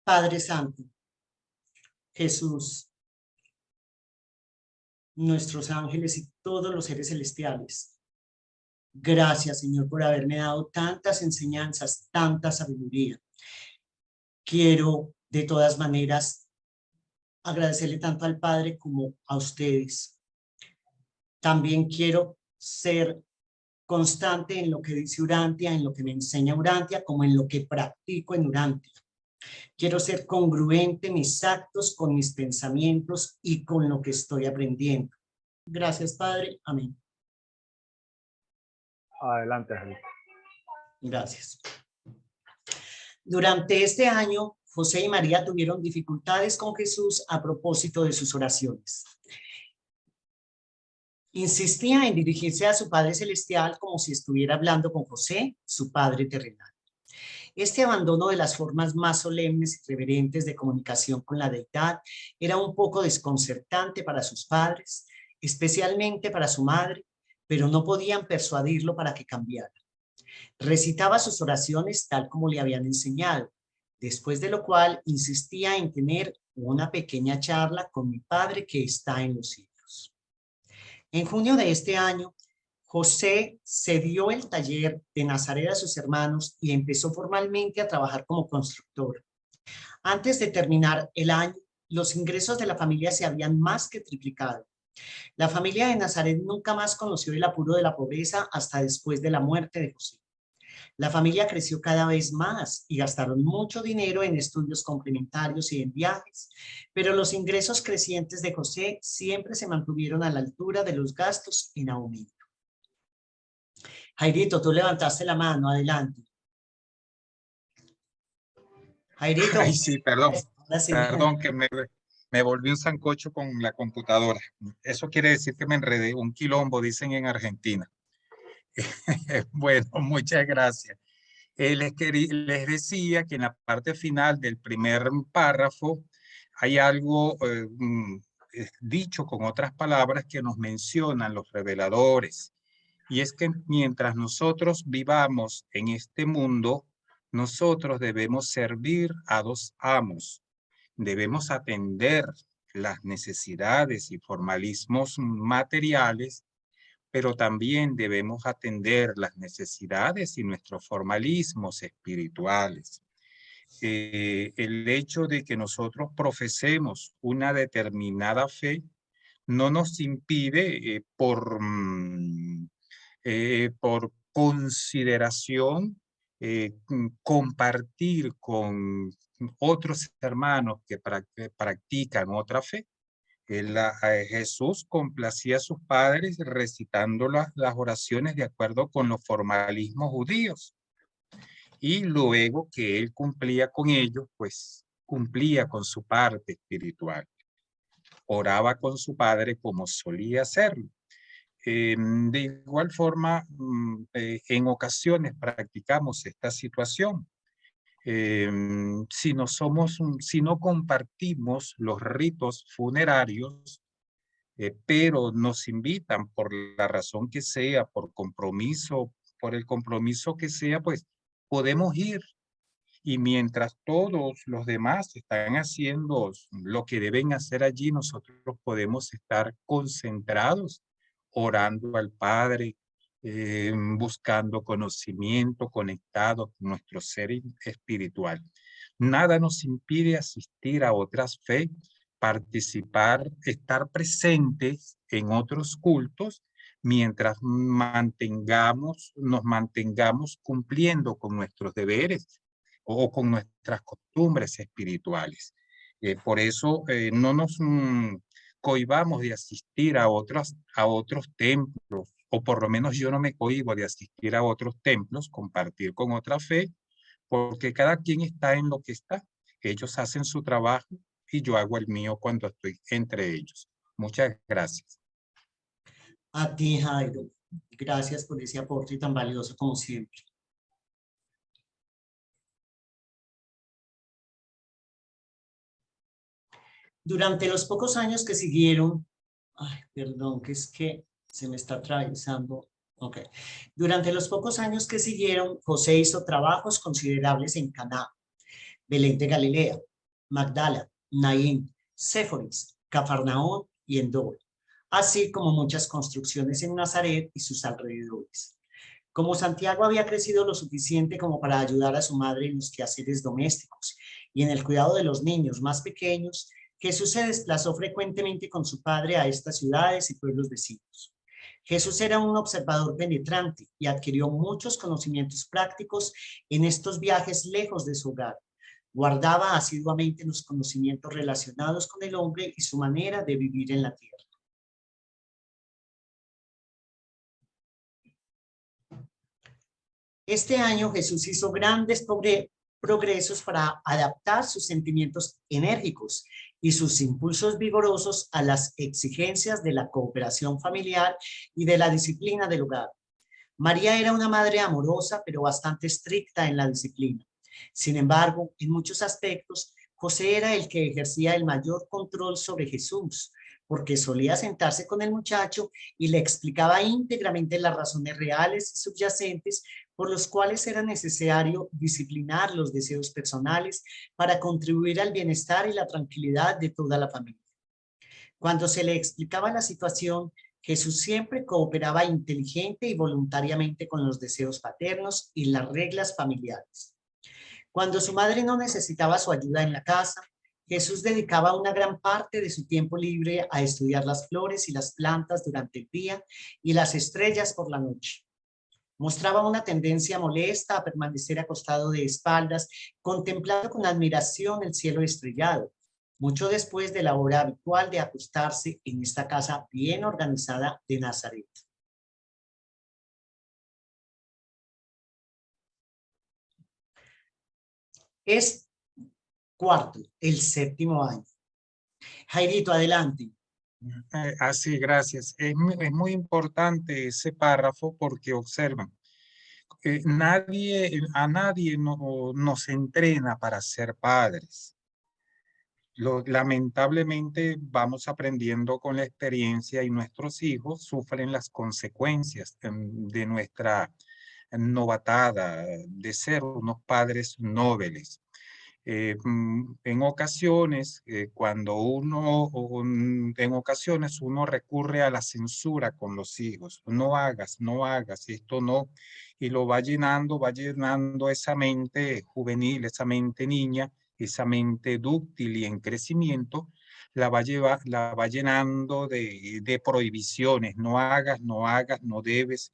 Padre Santo, Jesús, nuestros ángeles y todos los seres celestiales, gracias, Señor, por haberme dado tantas enseñanzas, tanta sabiduría. Quiero, de todas maneras, agradecerle tanto al Padre como a ustedes. También quiero ser constante en lo que dice Urantia, en lo que me enseña Urantia, como en lo que practico en Urantia. Quiero ser congruente mis actos con mis pensamientos y con lo que estoy aprendiendo. Gracias, Padre. Amén. Adelante, Angelito. Gracias. Durante este año, José y María tuvieron dificultades con Jesús a propósito de sus oraciones. Insistía en dirigirse a su Padre Celestial como si estuviera hablando con José, su Padre terrenal. Este abandono de las formas más solemnes y reverentes de comunicación con la deidad era un poco desconcertante para sus padres, especialmente para su madre, pero no podían persuadirlo para que cambiara. Recitaba sus oraciones tal como le habían enseñado, después de lo cual insistía en tener una pequeña charla con mi Padre que está en los cielos. En junio de este año, José cedió el taller de Nazaret a sus hermanos y empezó formalmente a trabajar como constructor. Antes de terminar el año, los ingresos de la familia se habían más que triplicado. La familia de Nazaret nunca más conoció el apuro de la pobreza hasta después de la muerte de José. La familia creció cada vez más y gastaron mucho dinero en estudios complementarios y en viajes, pero los ingresos crecientes de José siempre se mantuvieron a la altura de los gastos en aumento. Jairito, tú levantaste la mano, adelante. Jairito. Ay, sí, perdón. Sí. Perdón, que me volví un sancocho con la computadora. Eso quiere decir que me enredé, un quilombo, dicen en Argentina. Bueno, muchas gracias. Les decía que en la parte final del primer párrafo hay algo dicho con otras palabras que nos mencionan los reveladores. Y es que mientras nosotros vivamos en este mundo, nosotros debemos servir a dos amos. Debemos atender las necesidades y formalismos materiales, pero también debemos atender las necesidades y nuestros formalismos espirituales. El hecho de que nosotros profesemos una determinada fe no nos impide por consideración compartir con otros hermanos que practican otra fe. Jesús complacía a sus padres recitando las oraciones de acuerdo con los formalismos judíos. Y luego que él cumplía con ellos, pues cumplía con su parte espiritual. Oraba con su padre como solía hacerlo. De igual forma, en ocasiones practicamos esta situación. Si no compartimos los ritos funerarios, pero nos invitan por la razón que sea, por el compromiso que sea, pues podemos ir. Y mientras todos los demás están haciendo lo que deben hacer allí, nosotros podemos estar concentrados, orando al Padre, buscando conocimiento, conectados con nuestro ser espiritual. Nada nos impide asistir a otras fe, participar, estar presentes en otros cultos, mientras nos mantengamos cumpliendo con nuestros deberes o con nuestras costumbres espirituales. Por eso no nos cohibamos de asistir a otros templos, o por lo menos yo no me cohibo de asistir a otros templos, compartir con otra fe, porque cada quien está en lo que está. Ellos hacen su trabajo y yo hago el mío cuando estoy entre ellos. Muchas gracias. A ti, Jairo. Gracias por ese aporte tan valioso como siempre. Durante los pocos años que siguieron, perdón, que es que se me está atravesando. Ok. Durante los pocos años que siguieron, José hizo trabajos considerables en Caná, Belén de Galilea, Magdala, Naín, Séforis, Cafarnaón y Endor, así como muchas construcciones en Nazaret y sus alrededores. Como Santiago había crecido lo suficiente como para ayudar a su madre en los quehaceres domésticos y en el cuidado de los niños más pequeños, Jesús se desplazó frecuentemente con su padre a estas ciudades y pueblos vecinos. Jesús era un observador penetrante y adquirió muchos conocimientos prácticos en estos viajes lejos de su hogar. Guardaba asiduamente los conocimientos relacionados con el hombre y su manera de vivir en la tierra. Este año Jesús hizo grandes progresos para adaptar sus sentimientos enérgicos y sus impulsos vigorosos a las exigencias de la cooperación familiar y de la disciplina del hogar. María era una madre amorosa, pero bastante estricta en la disciplina. Sin embargo, en muchos aspectos, José era el que ejercía el mayor control sobre Jesús, porque solía sentarse con el muchacho y le explicaba íntegramente las razones reales y subyacentes por los cuales era necesario disciplinar los deseos personales para contribuir al bienestar y la tranquilidad de toda la familia. Cuando se le explicaba la situación, Jesús siempre cooperaba inteligente y voluntariamente con los deseos paternos y las reglas familiares. Cuando su madre no necesitaba su ayuda en la casa, Jesús dedicaba una gran parte de su tiempo libre a estudiar las flores y las plantas durante el día y las estrellas por la noche. Mostraba una tendencia molesta a permanecer acostado de espaldas, contemplando con admiración el cielo estrellado, mucho después de la hora habitual de acostarse en esta casa bien organizada de Nazaret. Es cuarto, el séptimo año. Jairito, adelante. Así, gracias. Es muy importante ese párrafo porque observan, a nadie nos entrena para ser padres. Lamentablemente vamos aprendiendo con la experiencia y nuestros hijos sufren las consecuencias de nuestra novatada, de ser unos padres nobles. En ocasiones, en ocasiones uno recurre a la censura con los hijos. No hagas, esto no. Y lo va llenando esa mente juvenil, esa mente niña, esa mente dúctil y en crecimiento, la va llenando de prohibiciones. No hagas, no debes,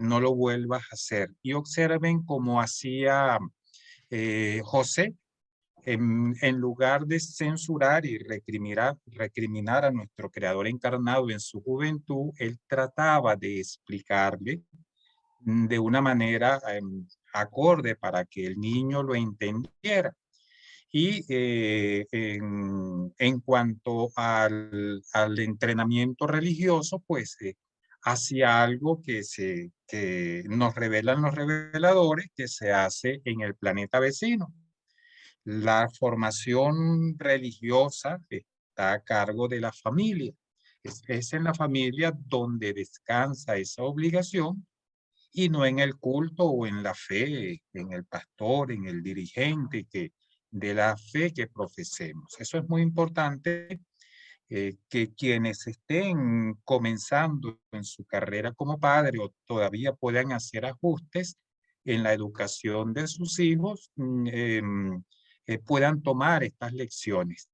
no lo vuelvas a hacer. Y observen cómo hacía José. En lugar de censurar y recriminar a nuestro creador encarnado en su juventud, él trataba de explicarle de una manera acorde para que el niño lo entendiera. Y en cuanto al entrenamiento religioso, pues hacía algo que nos revelan los reveladores que se hace en el planeta vecino. La formación religiosa está a cargo de la familia. Es en la familia donde descansa esa obligación y no en el culto o en la fe, en el pastor, en el dirigente de la fe que profesemos. Eso es muy importante, que quienes estén comenzando en su carrera como padre o todavía puedan hacer ajustes en la educación de sus hijos, puedan tomar estas lecciones.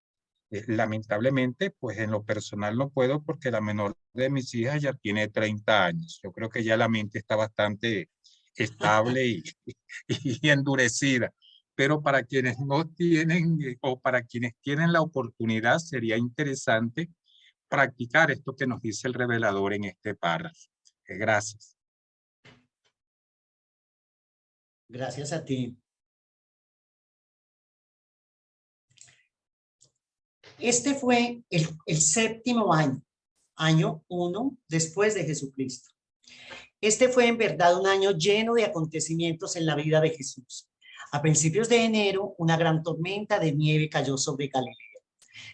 Lamentablemente, pues en lo personal no puedo porque la menor de mis hijas ya tiene 30 años. Yo creo que ya la mente está bastante estable y endurecida. Pero para quienes no tienen o para quienes tienen la oportunidad, sería interesante practicar esto que nos dice el revelador en este párrafo. Gracias. Gracias a ti. Este fue el séptimo año, año 1 después de Jesucristo. Este fue en verdad un año lleno de acontecimientos en la vida de Jesús. A principios de enero, una gran tormenta de nieve cayó sobre Galilea.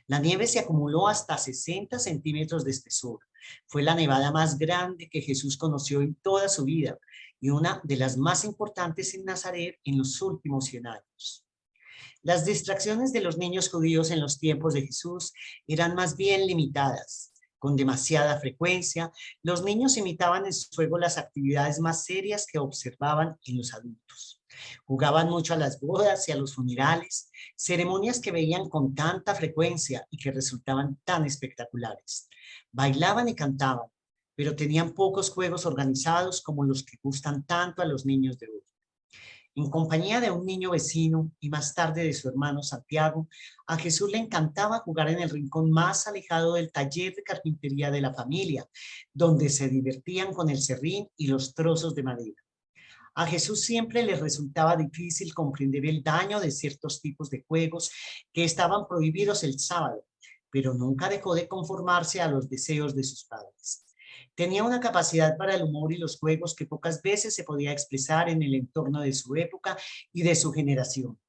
La nieve se acumuló hasta 60 centímetros de espesor. Fue la nevada más grande que Jesús conoció en toda su vida y una de las más importantes en Nazaret en los últimos 100 años. Las distracciones de los niños judíos en los tiempos de Jesús eran más bien limitadas. Con demasiada frecuencia, los niños imitaban en su juego las actividades más serias que observaban en los adultos. Jugaban mucho a las bodas y a los funerales, ceremonias que veían con tanta frecuencia y que resultaban tan espectaculares. Bailaban y cantaban, pero tenían pocos juegos organizados como los que gustan tanto a los niños de hoy. En compañía de un niño vecino y más tarde de su hermano Santiago, a Jesús le encantaba jugar en el rincón más alejado del taller de carpintería de la familia, donde se divertían con el serrín y los trozos de madera. A Jesús siempre le resultaba difícil comprender el daño de ciertos tipos de juegos que estaban prohibidos el sábado, pero nunca dejó de conformarse a los deseos de sus padres. Tenía una capacidad para el humor y los juegos que pocas veces se podía expresar en el entorno de su época y de su generación.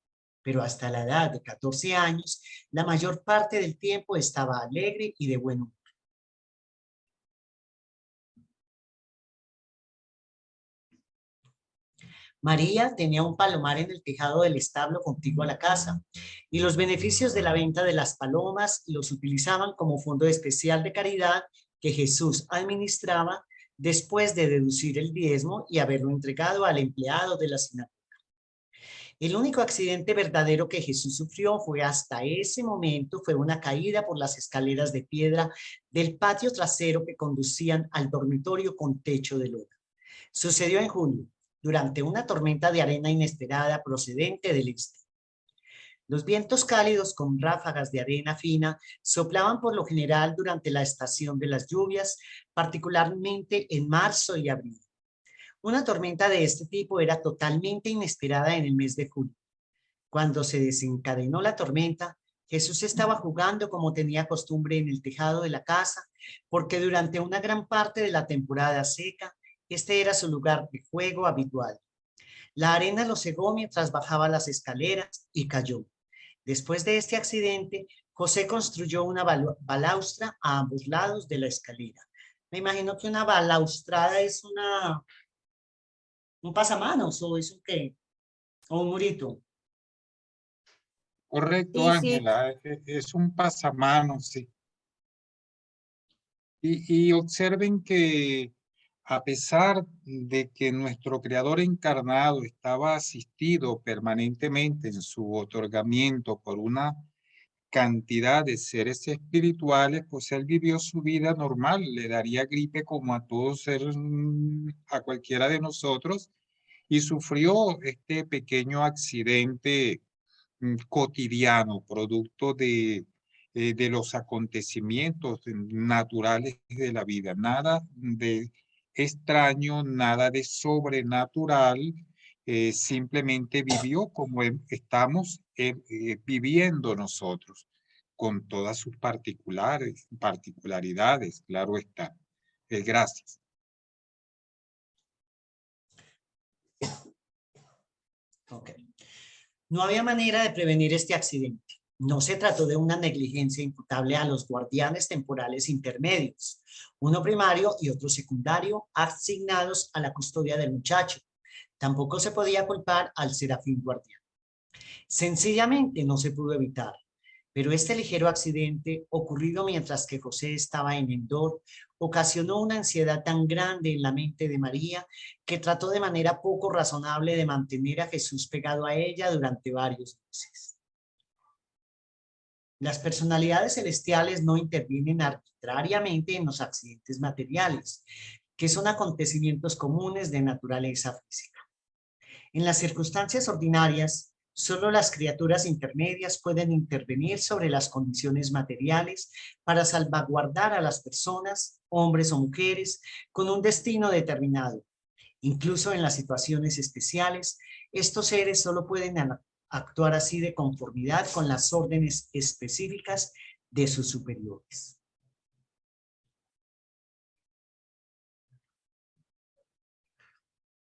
Pero hasta la edad de 14 años, la mayor parte del tiempo estaba alegre y de buen humor. María tenía un palomar en el tejado del establo contiguo a la casa, y los beneficios de la venta de las palomas los utilizaban como fondo especial de caridad que Jesús administraba después de deducir el diezmo y haberlo entregado al empleado de la sinagoga. El único accidente verdadero que Jesús sufrió fue hasta ese momento, fue una caída por las escaleras de piedra del patio trasero que conducían al dormitorio con techo de lona. Sucedió en julio, durante una tormenta de arena inesperada procedente del este. Los vientos cálidos con ráfagas de arena fina soplaban por lo general durante la estación de las lluvias, particularmente en marzo y abril. Una tormenta de este tipo era totalmente inesperada en el mes de julio. Cuando se desencadenó la tormenta, Jesús estaba jugando como tenía costumbre en el tejado de la casa, porque durante una gran parte de la temporada seca, este era su lugar de juego habitual. La arena lo cegó mientras bajaba las escaleras y cayó. Después de este accidente, José construyó una balaustra a ambos lados de la escalera. Me imagino que una balaustrada es un pasamanos o es un qué, o un murito. Correcto, Sí, sí, Ángela, es un pasamanos, sí. Y observen que a pesar de que nuestro Creador encarnado estaba asistido permanentemente en su otorgamiento por una cantidad de seres espirituales, pues él vivió su vida normal, le daría gripe como a todos seres, a cualquiera de nosotros, y sufrió este pequeño accidente cotidiano, producto de los acontecimientos naturales de la vida. Nada de extraño, nada de sobrenatural, simplemente vivió como estamos viviendo nosotros, con todas sus particularidades, claro está. Gracias. Okay. No había manera de prevenir este accidente. No se trató de una negligencia imputable a los guardianes temporales intermedios, uno primario y otro secundario, asignados a la custodia del muchacho. Tampoco se podía culpar al serafín guardián. Sencillamente no se pudo evitar. Pero este ligero accidente, ocurrido mientras que José estaba en Endor, ocasionó una ansiedad tan grande en la mente de María que trató de manera poco razonable de mantener a Jesús pegado a ella durante varios meses. Las personalidades celestiales no intervienen arbitrariamente en los accidentes materiales, que son acontecimientos comunes de naturaleza física. En las circunstancias ordinarias, solo las criaturas intermedias pueden intervenir sobre las condiciones materiales para salvaguardar a las personas, hombres o mujeres, con un destino determinado. Incluso en las situaciones especiales, estos seres solo pueden actuar así de conformidad con las órdenes específicas de sus superiores.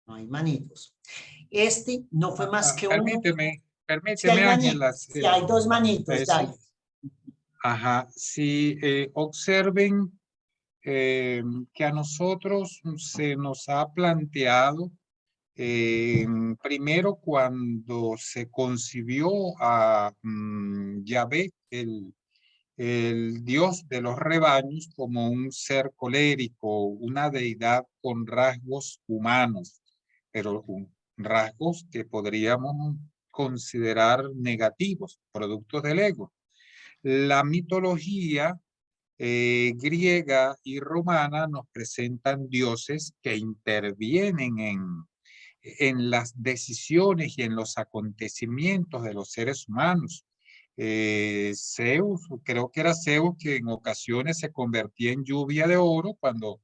No hay manitos. Este no fue más que uno. Permíteme, Si hay Ángela. manitos, si hay dos manitos, dale. Ajá, sí, observen que a nosotros se nos ha planteado Primero, cuando se concibió a Yahvé, el Dios de los rebaños, como un ser colérico, una deidad con rasgos humanos, pero rasgos que podríamos considerar negativos, productos del ego. La mitología griega y romana nos presentan dioses que intervienen en las decisiones y en los acontecimientos de los seres humanos. Zeus, creo que era Zeus, que en ocasiones se convertía en lluvia de oro cuando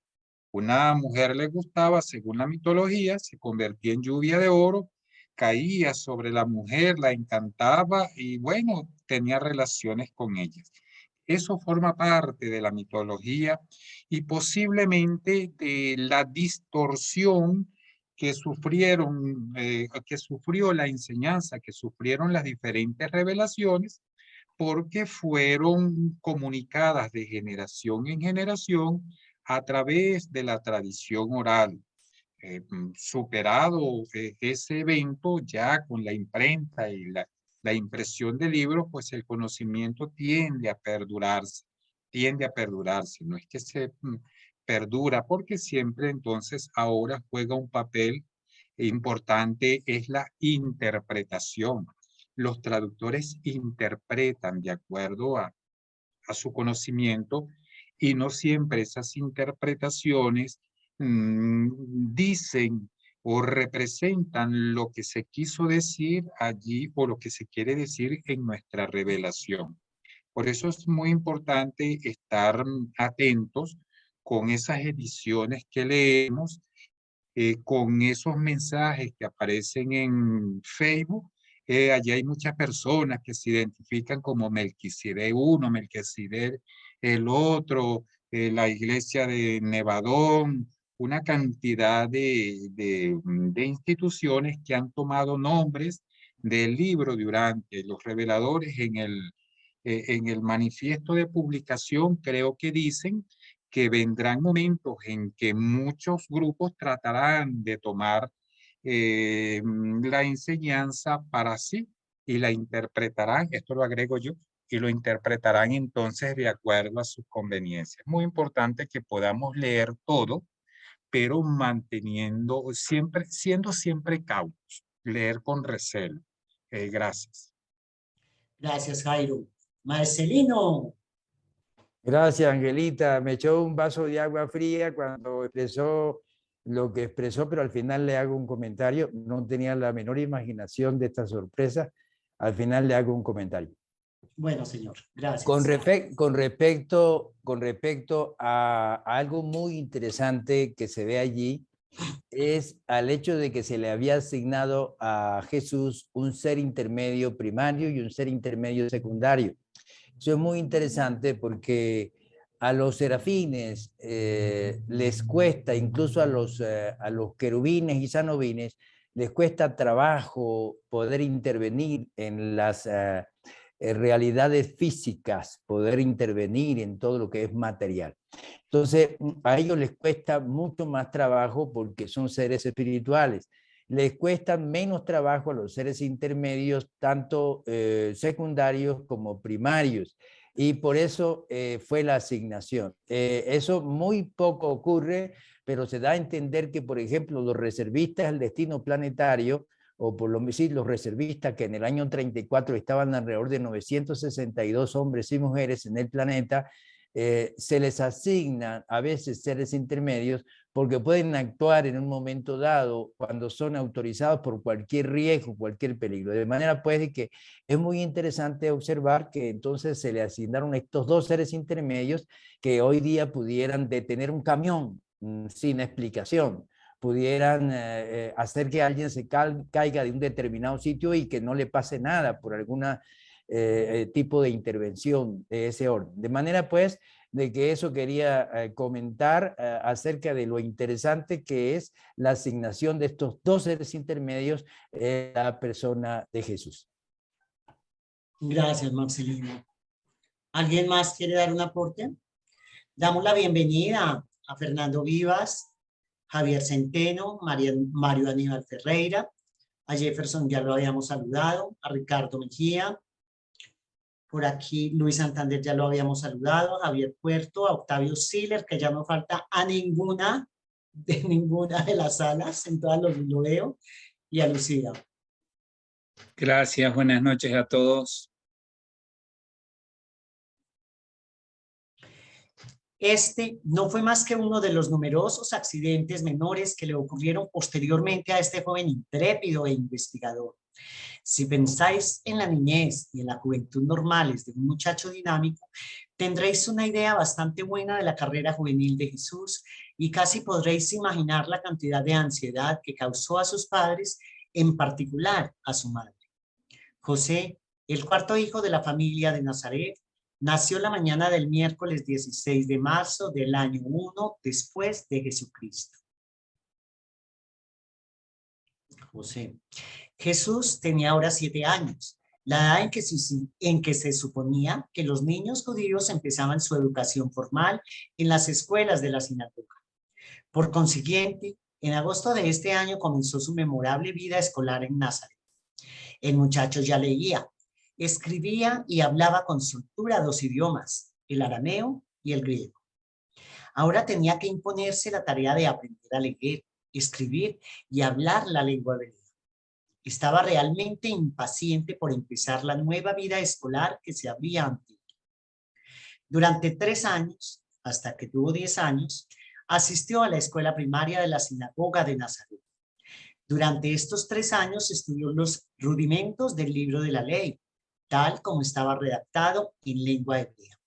una mujer le gustaba, según la mitología, se convertía en lluvia de oro, caía sobre la mujer, la encantaba y bueno, tenía relaciones con ella. Eso forma parte de la mitología y posiblemente de la distorsión que que sufrió la enseñanza, que sufrieron las diferentes revelaciones, porque fueron comunicadas de generación en generación a través de la tradición oral. Superado ese evento, ya con la imprenta y la impresión de libros, pues el conocimiento tiende a perdurarse, no es que se perdura, porque siempre entonces ahora juega un papel importante, es la interpretación. Los traductores interpretan de acuerdo a su conocimiento y no siempre esas interpretaciones dicen o representan lo que se quiso decir allí o lo que se quiere decir en nuestra revelación. Por eso es muy importante estar atentos con esas ediciones que leemos, con esos mensajes que aparecen en Facebook. Allí hay muchas personas que se identifican como Melquisedec uno, Melquisedec el otro, la iglesia de Nevadón, una cantidad de instituciones que han tomado nombres del libro durante los reveladores en el manifiesto de publicación, creo que dicen que vendrán momentos en que muchos grupos tratarán de tomar la enseñanza para sí y la interpretarán, esto lo agrego yo, y lo interpretarán entonces de acuerdo a sus conveniencias. Muy importante que podamos leer todo, pero manteniendo siempre, siendo siempre cautos, leer con recelo. Gracias. Gracias, Jairo. Marcelino. Gracias, Angelita. Me echó un vaso de agua fría cuando expresó lo que expresó, pero al final le hago un comentario. No tenía la menor imaginación de esta sorpresa. Al final le hago un comentario. Bueno, señor, gracias. Con respecto a algo muy interesante que se ve allí, es al hecho de que se le había asignado a Jesús un ser intermedio primario y un ser intermedio secundario. Eso es muy interesante porque a los serafines les cuesta, incluso a los querubines y sanobines, les cuesta trabajo poder intervenir en las realidades físicas, poder intervenir en todo lo que es material. Entonces, a ellos les cuesta mucho más trabajo porque son seres espirituales. Les cuesta menos trabajo a los seres intermedios, tanto secundarios como primarios. Y por eso fue la asignación. Eso muy poco ocurre, pero se da a entender que, por ejemplo, los reservistas del destino planetario, o por lo menos los reservistas que en el año 34 estaban alrededor de 962 hombres y mujeres en el planeta, se les asignan a veces seres intermedios porque pueden actuar en un momento dado cuando son autorizados por cualquier riesgo, cualquier peligro. De manera pues que es muy interesante observar que entonces se le asignaron estos dos seres intermedios que hoy día pudieran detener un camión sin explicación, pudieran hacer que alguien se caiga de un determinado sitio y que no le pase nada por alguna tipo de intervención de ese orden. De manera pues de que eso quería comentar acerca de lo interesante que es la asignación de estos dos seres intermedios en la persona de Jesús. Gracias, Marcelino. ¿Alguien más quiere dar un aporte? Damos la bienvenida a Fernando Vivas, Javier Centeno, Mario Aníbal Ferreira, a Jefferson ya lo habíamos saludado, a Ricardo Mejía, por aquí Luis Santander ya lo habíamos saludado, a Javier Puerto, a Octavio Siller, que ya no falta a ninguna de las salas, en todas lo veo, y a Lucía. Gracias, buenas noches a todos. Este no fue más que uno de los numerosos accidentes menores que le ocurrieron posteriormente a este joven intrépido e investigador. Si pensáis en la niñez y en la juventud normales de un muchacho dinámico, tendréis una idea bastante buena de la carrera juvenil de Jesús y casi podréis imaginar la cantidad de ansiedad que causó a sus padres, en particular a su madre. José, el cuarto hijo de la familia de Nazaret, nació la mañana del miércoles 16 de marzo del año 1 después de Jesucristo. José. Jesús tenía ahora 7 años, la edad en que se suponía que los niños judíos empezaban su educación formal en las escuelas de la sinagoga. Por consiguiente, en agosto de este año comenzó su memorable vida escolar en Nazaret. El muchacho ya leía, escribía y hablaba con soltura 2 idiomas, el arameo y el griego. Ahora tenía que imponerse la tarea de aprender a leer, escribir y hablar la lengua hebrea. Estaba realmente impaciente por empezar la nueva vida escolar que se abría ante él. Durante 3 años, hasta que tuvo 10 años, asistió a la escuela primaria de la sinagoga de Nazaret. Durante estos 3 años estudió los rudimentos del libro de la ley, tal como estaba redactado en lengua hebrea.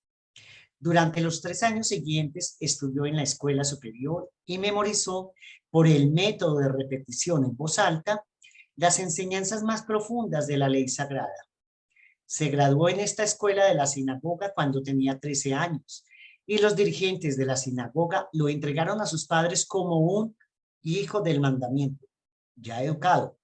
Durante los 3 años siguientes estudió en la escuela superior y memorizó por el método de repetición en voz alta las enseñanzas más profundas de la ley sagrada. Se graduó en esta escuela de la sinagoga cuando tenía 13 años y los dirigentes de la sinagoga lo entregaron a sus padres como un hijo del mandamiento, ya educado.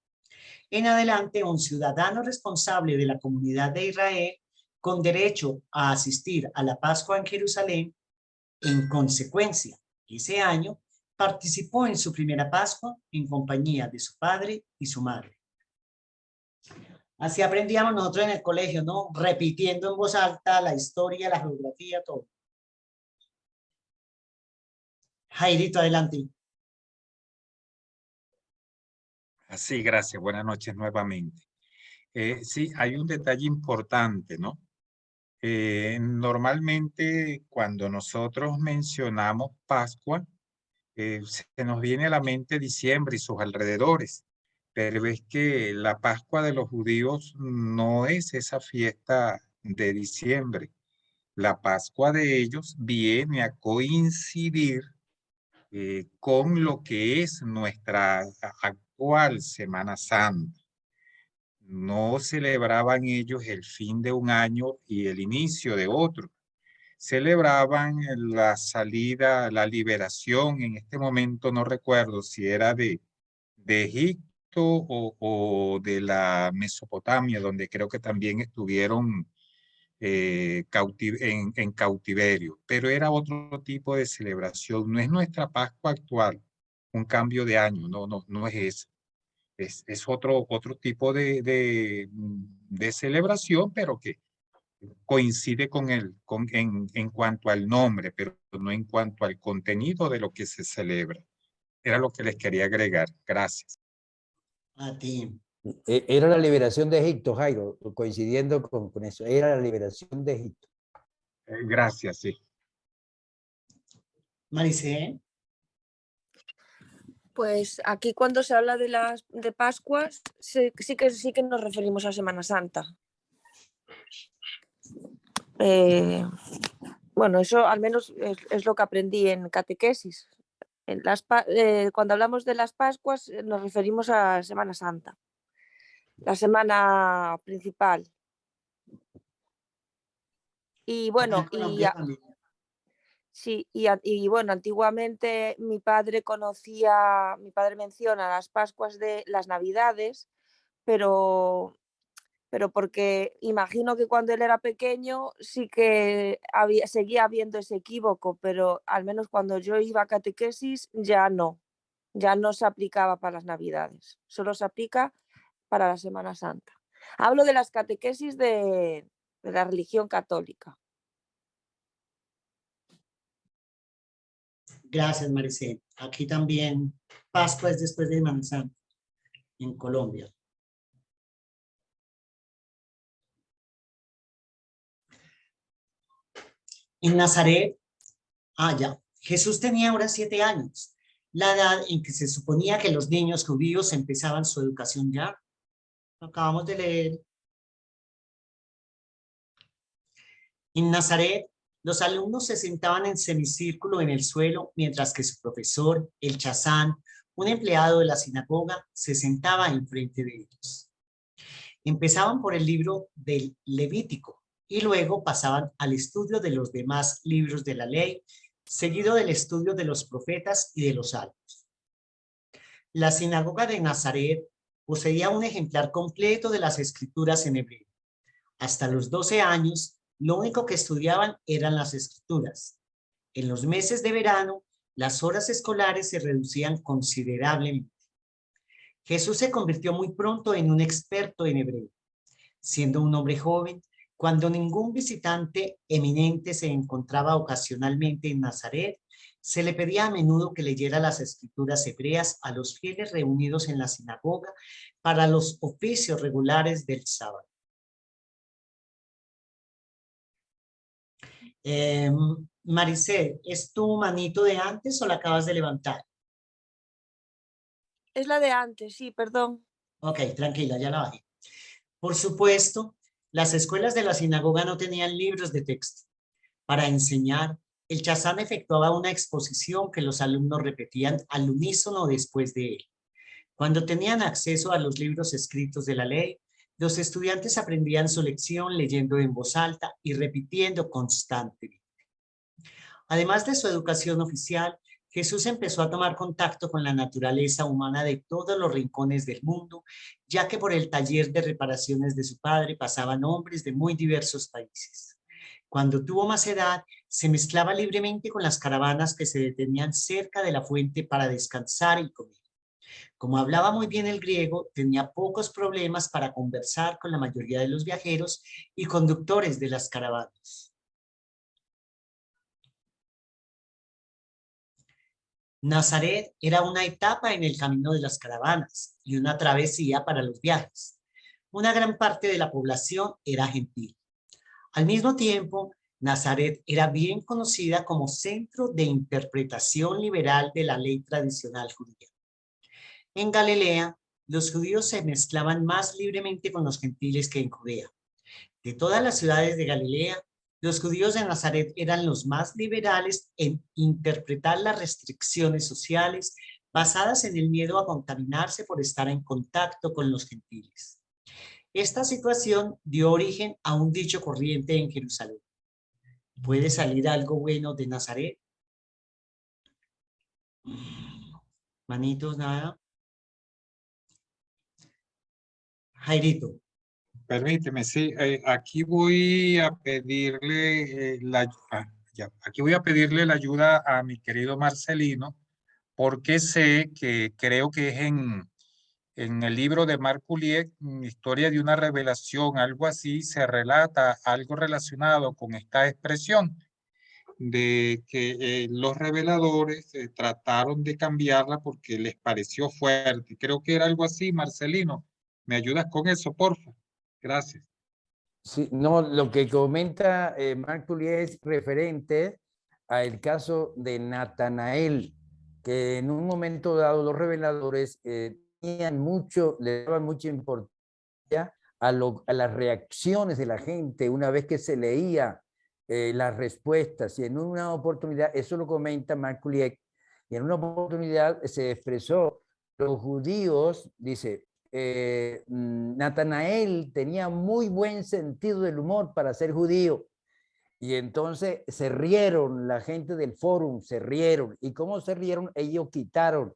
En adelante, un ciudadano responsable de la comunidad de Israel con derecho a asistir a la Pascua en Jerusalén. En consecuencia, ese año participó en su primera Pascua en compañía de su padre y su madre. Así aprendíamos nosotros en el colegio, ¿no? Repitiendo en voz alta la historia, la geografía, todo. Jairito, adelante. Así, gracias. Buenas noches nuevamente. Sí, hay un detalle importante, ¿no? Normalmente cuando nosotros mencionamos Pascua, se nos viene a la mente diciembre y sus alrededores, pero es que la Pascua de los judíos no es esa fiesta de diciembre. La Pascua de ellos viene a coincidir con lo que es nuestra actual Semana Santa. No celebraban ellos el fin de un año y el inicio de otro. Celebraban la salida, la liberación, en este momento no recuerdo si era de Egipto o de la Mesopotamia, donde creo que también estuvieron en cautiverio, pero era otro tipo de celebración. No es nuestra Pascua actual, un cambio de año, no es eso. Es otro tipo de celebración, pero que coincide en cuanto al nombre, pero no en cuanto al contenido de lo que se celebra. Era lo que les quería agregar. Gracias. A ti. Era la liberación de Egipto, Jairo, coincidiendo con eso. Era la liberación de Egipto. Gracias, sí. Maricé. Pues aquí cuando se habla de Pascuas, sí que nos referimos a Semana Santa. Bueno, eso al menos es lo que aprendí en catequesis. Cuando hablamos de las Pascuas nos referimos a Semana Santa, la semana principal. Y bueno, sí, y bueno, antiguamente mi padre menciona las Pascuas de las Navidades, pero porque imagino que cuando él era pequeño sí que seguía habiendo ese equívoco, pero al menos cuando yo iba a catequesis ya no. Ya no se aplicaba para las Navidades, solo se aplica para la Semana Santa. Hablo de las catequesis de la religión católica. Gracias, Maricel. Aquí también Pascua es después de Semana Santa en Colombia. En Nazaret, Jesús tenía ahora 7 años, la edad en que se suponía que los niños judíos empezaban su educación ya. Lo acabamos de leer. En Nazaret, los alumnos se sentaban en semicírculo en el suelo, mientras que su profesor, el chazán, un empleado de la sinagoga, se sentaba enfrente de ellos. Empezaban por el libro del Levítico y luego pasaban al estudio de los demás libros de la ley, seguido del estudio de los profetas y de los salmos. La sinagoga de Nazaret poseía un ejemplar completo de las escrituras en hebreo. Hasta los 12 años, lo único que estudiaban eran las escrituras. En los meses de verano, las horas escolares se reducían considerablemente. Jesús se convirtió muy pronto en un experto en hebreo. Siendo un hombre joven, cuando ningún visitante eminente se encontraba ocasionalmente en Nazaret, se le pedía a menudo que leyera las escrituras hebreas a los fieles reunidos en la sinagoga para los oficios regulares del sábado. Maricel, ¿es tu manito de antes o la acabas de levantar? Es la de antes, sí, perdón. Ok, tranquila, ya la bajé. Por supuesto, las escuelas de la sinagoga no tenían libros de texto. Para enseñar, el chazán efectuaba una exposición que los alumnos repetían al unísono después de él. Cuando tenían acceso a los libros escritos de la ley, los estudiantes aprendían su lección leyendo en voz alta y repitiendo constantemente. Además de su educación oficial, Jesús empezó a tomar contacto con la naturaleza humana de todos los rincones del mundo, ya que por el taller de reparaciones de su padre pasaban hombres de muy diversos países. Cuando tuvo más edad, se mezclaba libremente con las caravanas que se detenían cerca de la fuente para descansar y comer. Como hablaba muy bien el griego, tenía pocos problemas para conversar con la mayoría de los viajeros y conductores de las caravanas. Nazaret era una etapa en el camino de las caravanas y una travesía para los viajes. Una gran parte de la población era gentil. Al mismo tiempo, Nazaret era bien conocida como centro de interpretación liberal de la ley tradicional judía. En Galilea, los judíos se mezclaban más libremente con los gentiles que en Judea. De todas las ciudades de Galilea, los judíos de Nazaret eran los más liberales en interpretar las restricciones sociales basadas en el miedo a contaminarse por estar en contacto con los gentiles. Esta situación dio origen a un dicho corriente en Jerusalén: ¿puede salir algo bueno de Nazaret? Manitos, nada. Jairito. Permíteme, sí, aquí voy a pedirle aquí voy a pedirle la ayuda a mi querido Marcelino, porque sé que creo que es en el libro de Marc Coulier, Historia de una revelación, algo así, se relata algo relacionado con esta expresión de que los reveladores trataron de cambiarla porque les pareció fuerte. Creo que era algo así, Marcelino. ¿Me ayudas con eso, porfa? Gracias. Sí, no, lo que comenta Marc Coulier es referente al caso de Natanael, que en un momento dado los reveladores le daban mucha importancia a las reacciones de la gente una vez que se leía las respuestas. Y en una oportunidad, eso lo comenta Marc Coulier, y en una oportunidad se expresó, los judíos, dice, Natanael tenía muy buen sentido del humor para ser judío. Y entonces se rieron, la gente del fórum se rieron. ¿Y cómo se rieron? Ellos quitaron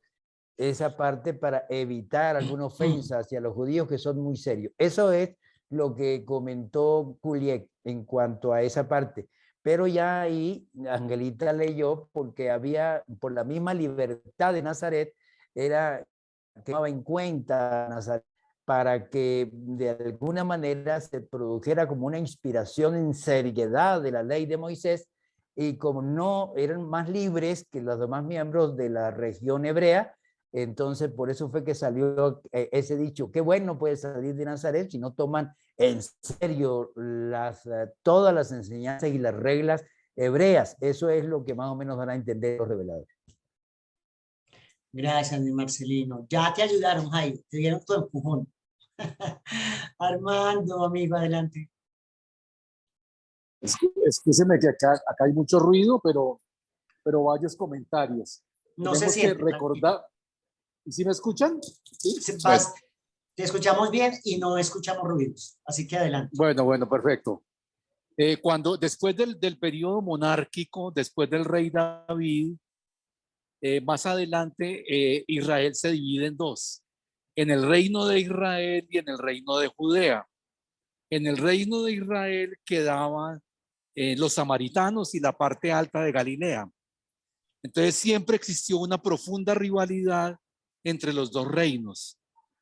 esa parte para evitar alguna ofensa hacia los judíos que son muy serios. Eso es lo que comentó Coulier en cuanto a esa parte. Pero ya ahí Angelita leyó porque había, por la misma libertad de Nazaret, era que tomaba en cuenta Nazaret para que de alguna manera se produjera como una inspiración en seriedad de la ley de Moisés, y como no eran más libres que los demás miembros de la región hebrea, entonces por eso fue que salió ese dicho: qué bueno puede salir de Nazaret si no toman en serio todas las enseñanzas y las reglas hebreas. Eso es lo que más o menos van a entender los reveladores. Gracias, mi Marcelino. Ya te ayudaron, Jairo, te dieron tu empujón. Armando, amigo, adelante. Escúcheme que acá hay mucho ruido, pero varios comentarios. No Tenemos se siente. que recordar. ¿Y si me escuchan? ¿Sí? Te escuchamos bien y no escuchamos ruidos. Así que adelante. Bueno, perfecto. Después del periodo monárquico, después del rey David, más adelante Israel se divide en dos: en el reino de Israel y en el reino de Judea. En el reino de Israel quedaban los samaritanos y la parte alta de Galilea. Entonces siempre existió una profunda rivalidad entre los dos reinos,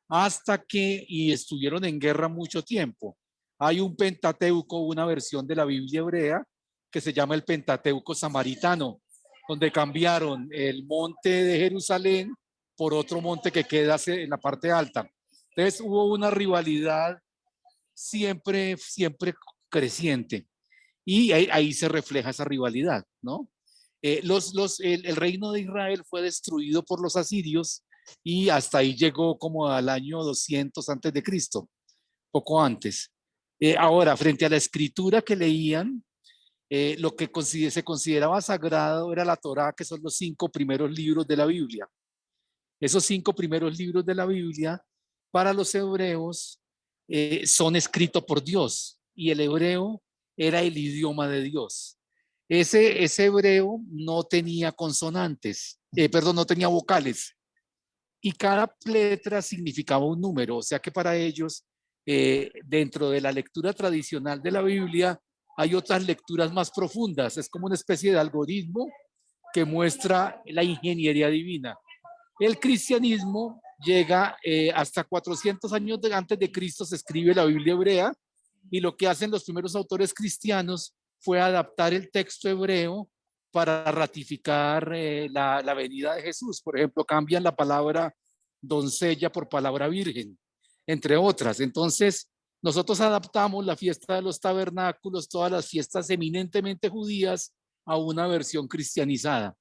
hasta que, y estuvieron en guerra mucho tiempo. Hay un Pentateuco, una versión de la Biblia hebrea, que se llama el Pentateuco samaritano, donde cambiaron el monte de Jerusalén por otro monte que queda en la parte alta. Entonces hubo una rivalidad siempre creciente, y ahí se refleja esa rivalidad, ¿no? El reino de Israel fue destruido por los asirios, y hasta ahí llegó como al año 200 antes de Cristo, poco antes. Ahora, frente a la escritura que leían, lo que se consideraba sagrado era la Torá, que son los 5 primeros libros de la Biblia. Esos 5 primeros libros de la Biblia, para los hebreos, son escritos por Dios, y el hebreo era el idioma de Dios. Ese hebreo no tenía consonantes, no tenía vocales, y cada letra significaba un número. O sea que para ellos, dentro de la lectura tradicional de la Biblia, hay otras lecturas más profundas. Es como una especie de algoritmo que muestra la ingeniería divina. El cristianismo llega hasta 400 años antes de Cristo, se escribe la Biblia hebrea, y lo que hacen los primeros autores cristianos fue adaptar el texto hebreo para ratificar la venida de Jesús. Por ejemplo, cambian la palabra doncella por palabra virgen, entre otras. Entonces, nosotros adaptamos la fiesta de los tabernáculos, todas las fiestas eminentemente judías, a una versión cristianizada.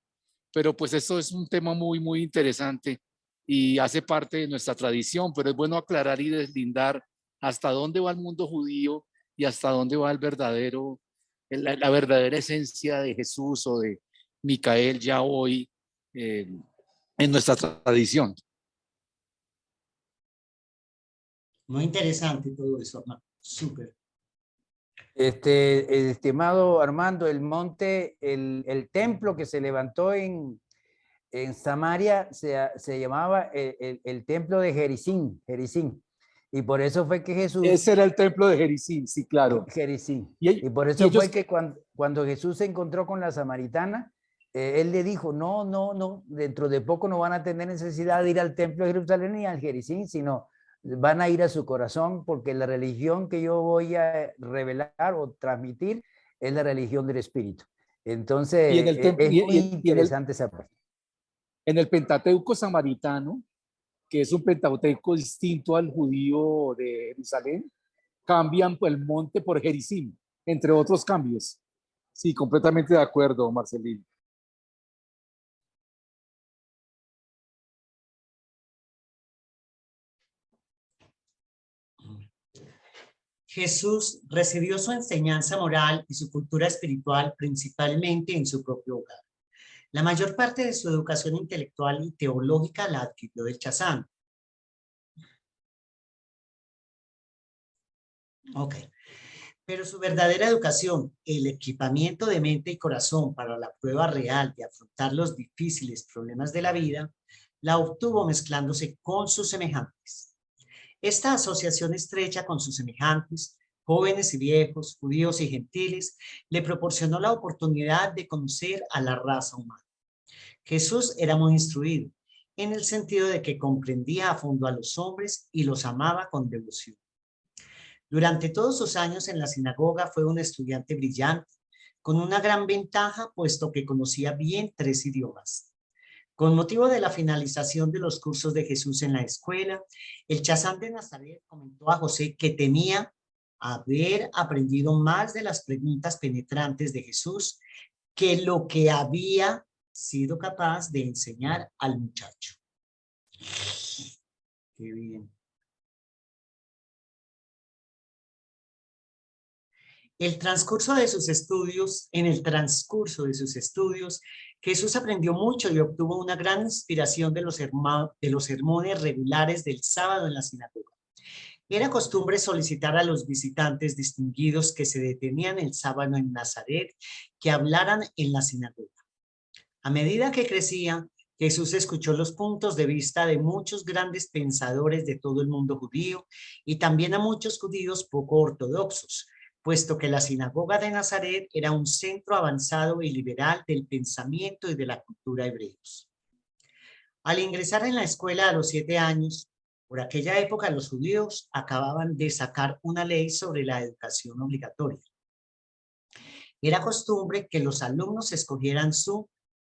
Pero pues eso es un tema muy interesante y hace parte de nuestra tradición, pero es bueno aclarar y deslindar hasta dónde va el mundo judío y hasta dónde va la verdadera esencia de Jesús o de Micael ya hoy en nuestra tradición. Muy interesante todo eso, Armando. Súper. Estimado Armando, el monte, el templo que se levantó en Samaria se llamaba el templo de Gerizim, y por eso fue que Jesús... Ese era el templo de Gerizim, sí, claro. Gerizim. Y por eso fue que cuando Jesús se encontró con la samaritana, él le dijo: no, dentro de poco no van a tener necesidad de ir al templo de Jerusalén ni al Gerizim, sino van a ir a su corazón, porque la religión que yo voy a revelar o transmitir es la religión del Espíritu. Entonces, es muy interesante esa parte. En el Pentateuco samaritano, que es un Pentateuco distinto al judío de Jerusalén, cambian el monte por Gerizim, entre otros cambios. Sí, completamente de acuerdo, Marcelino. Jesús recibió su enseñanza moral y su cultura espiritual principalmente en su propio hogar. La mayor parte de su educación intelectual y teológica la adquirió del Chazán. Ok. Pero su verdadera educación, el equipamiento de mente y corazón para la prueba real de afrontar los difíciles problemas de la vida, la obtuvo mezclándose con sus semejantes. Esta asociación estrecha con sus semejantes, jóvenes y viejos, judíos y gentiles, le proporcionó la oportunidad de conocer a la raza humana. Jesús era muy instruido en el sentido de que comprendía a fondo a los hombres y los amaba con devoción. Durante todos sus años en la sinagoga fue un estudiante brillante, con una gran ventaja, puesto que conocía bien 3 idiomas. Con motivo de la finalización de los cursos de Jesús en la escuela, el Chazán de Nazaret comentó a José que temía haber aprendido más de las preguntas penetrantes de Jesús que lo que había sido capaz de enseñar al muchacho. Qué bien. En el transcurso de sus estudios, Jesús aprendió mucho y obtuvo una gran inspiración de los sermones regulares del sábado en la sinagoga. Era costumbre solicitar a los visitantes distinguidos que se detenían el sábado en Nazaret que hablaran en la sinagoga. A medida que crecía, Jesús escuchó los puntos de vista de muchos grandes pensadores de todo el mundo judío y también a muchos judíos poco ortodoxos, puesto que la sinagoga de Nazaret era un centro avanzado y liberal del pensamiento y de la cultura hebreos. Al ingresar en la escuela a los 7 años, por aquella época los judíos acababan de sacar una ley sobre la educación obligatoria. Era costumbre que los alumnos escogieran su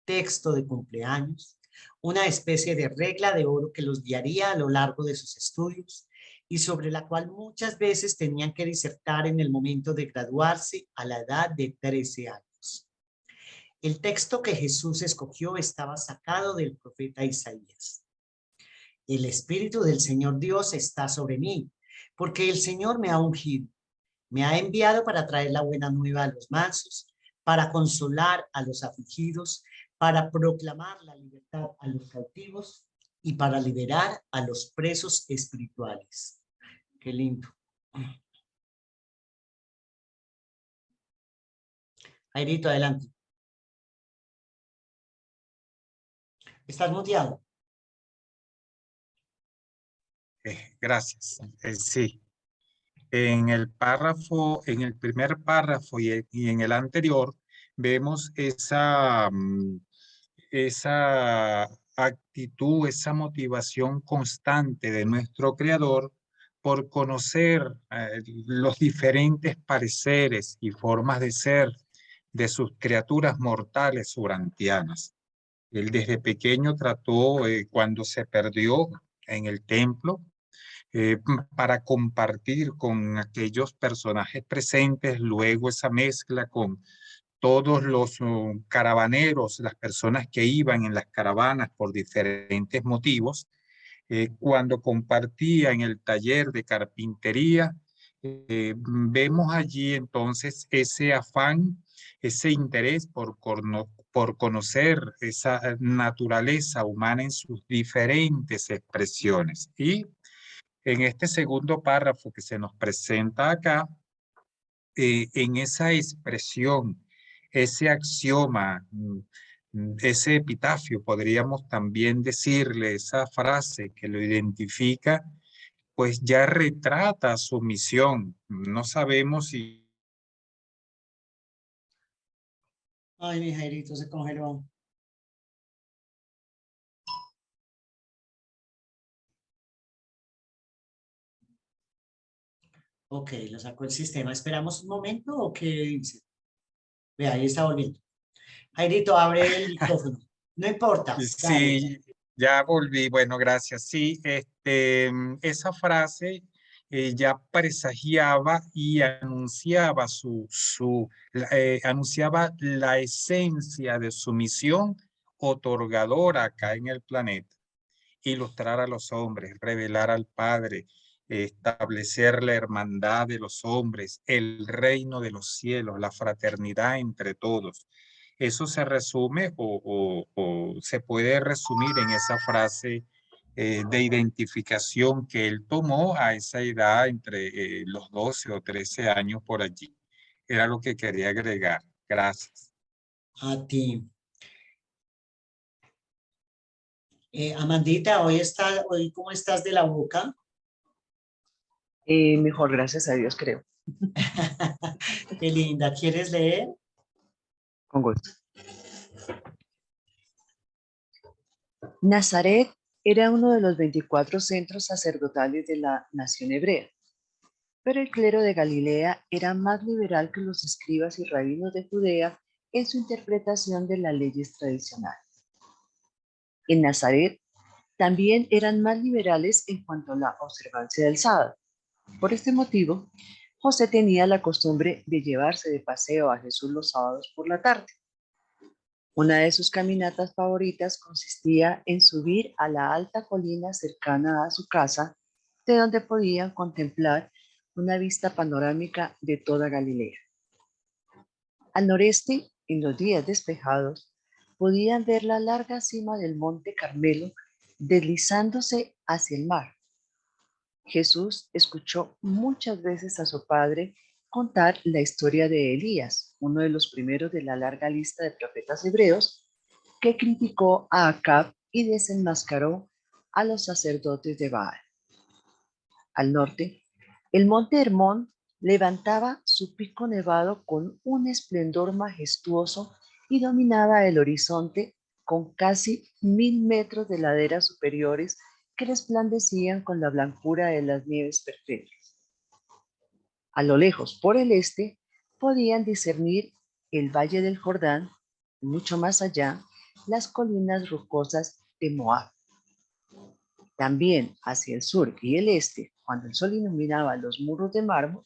texto de cumpleaños, una especie de regla de oro que los guiaría a lo largo de sus estudios y sobre la cual muchas veces tenían que disertar en el momento de graduarse a la edad de 13 años. El texto que Jesús escogió estaba sacado del profeta Isaías. El Espíritu del Señor Dios está sobre mí, porque el Señor me ha ungido. Me ha enviado para traer la buena nueva a los mansos, para consolar a los afligidos, para proclamar la libertad a los cautivos y para liberar a los presos espirituales. Qué lindo. Jairito, adelante. ¿Estás muteado? Gracias. Sí. En el primer párrafo y en el anterior, vemos esa actitud, esa motivación constante de nuestro Creador por conocer los diferentes pareceres y formas de ser de sus criaturas mortales urantianas. Él desde pequeño trató, cuando se perdió en el templo, para compartir con aquellos personajes presentes, luego esa mezcla con todos los caravaneros, las personas que iban en las caravanas por diferentes motivos, cuando compartía en el taller de carpintería, vemos allí entonces ese afán, ese interés por conocer esa naturaleza humana en sus diferentes expresiones. Y en este segundo párrafo que se nos presenta acá, en esa expresión, ese axioma, ese epitafio, podríamos también decirle, esa frase que lo identifica, pues ya retrata su misión. No sabemos si... Ay, mi Jairito se congeló. Ok, lo sacó el sistema. ¿Esperamos un momento o qué dice? Vea, ahí está volviendo. Jairito, abre el micrófono. No importa. Dale. Sí, ya volví. Bueno, gracias. Sí, esa frase ya presagiaba y anunciaba anunciaba la esencia de su misión otorgadora acá en el planeta. Ilustrar a los hombres, revelar al Padre, establecer la hermandad de los hombres, el reino de los cielos, la fraternidad entre todos. Eso se resume o se puede resumir en esa frase de identificación que él tomó a esa edad entre los 12 o 13 años por allí. Era lo que quería agregar. Gracias. A ti. Amandita, hoy ¿cómo estás de la boca? Mejor, gracias a Dios, creo. Qué linda. ¿Quieres leer? Con gusto. Nazaret era uno de los 24 centros sacerdotales de la nación hebrea, pero el clero de Galilea era más liberal que los escribas y rabinos de Judea en su interpretación de las leyes tradicionales. En Nazaret también eran más liberales en cuanto a la observancia del sábado. Por este motivo, José tenía la costumbre de llevarse de paseo a Jesús los sábados por la tarde. Una de sus caminatas favoritas consistía en subir a la alta colina cercana a su casa, de donde podían contemplar una vista panorámica de toda Galilea. Al noreste, en los días despejados, podían ver la larga cima del monte Carmelo deslizándose hacia el mar. Jesús escuchó muchas veces a su padre contar la historia de Elías, uno de los primeros de la larga lista de profetas hebreos, que criticó a Acab y desenmascaró a los sacerdotes de Baal. Al norte, el monte Hermón levantaba su pico nevado con un esplendor majestuoso y dominaba el horizonte con casi 1000 metros de laderas superiores que resplandecían con la blancura de las nieves perfectas. A lo lejos, por el este, podían discernir el valle del Jordán, y mucho más allá, las colinas rocosas de Moab. También hacia el sur y el este, cuando el sol iluminaba los muros de mármol,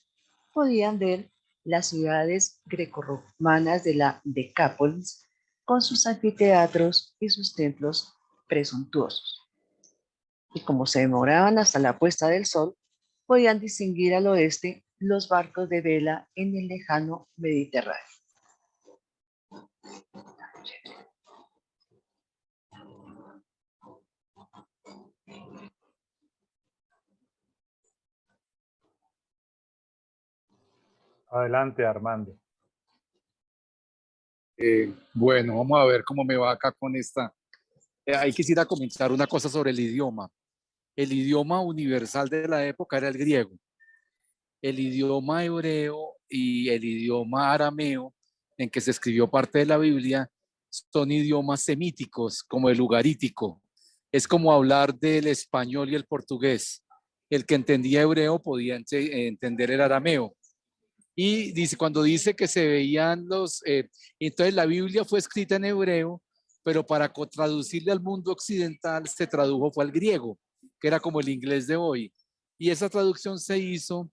podían ver las ciudades grecorromanas de la Decápolis con sus anfiteatros y sus templos presuntuosos. Y como se demoraban hasta la puesta del sol, podían distinguir al oeste los barcos de vela en el lejano Mediterráneo. Adelante, Armando. Bueno, vamos a ver cómo me va acá con esta. Ahí quisiera comentar una cosa sobre el idioma. El idioma universal de la época era el griego. El idioma hebreo y el idioma arameo, en que se escribió parte de la Biblia, son idiomas semíticos, como el ugarítico. Es como hablar del español y el portugués. El que entendía hebreo podía entender el arameo. Y dice, cuando dice que se veían entonces la Biblia fue escrita en hebreo, pero para traducirle al mundo occidental se tradujo fue al griego, que era como el inglés de hoy. Y esa traducción se hizo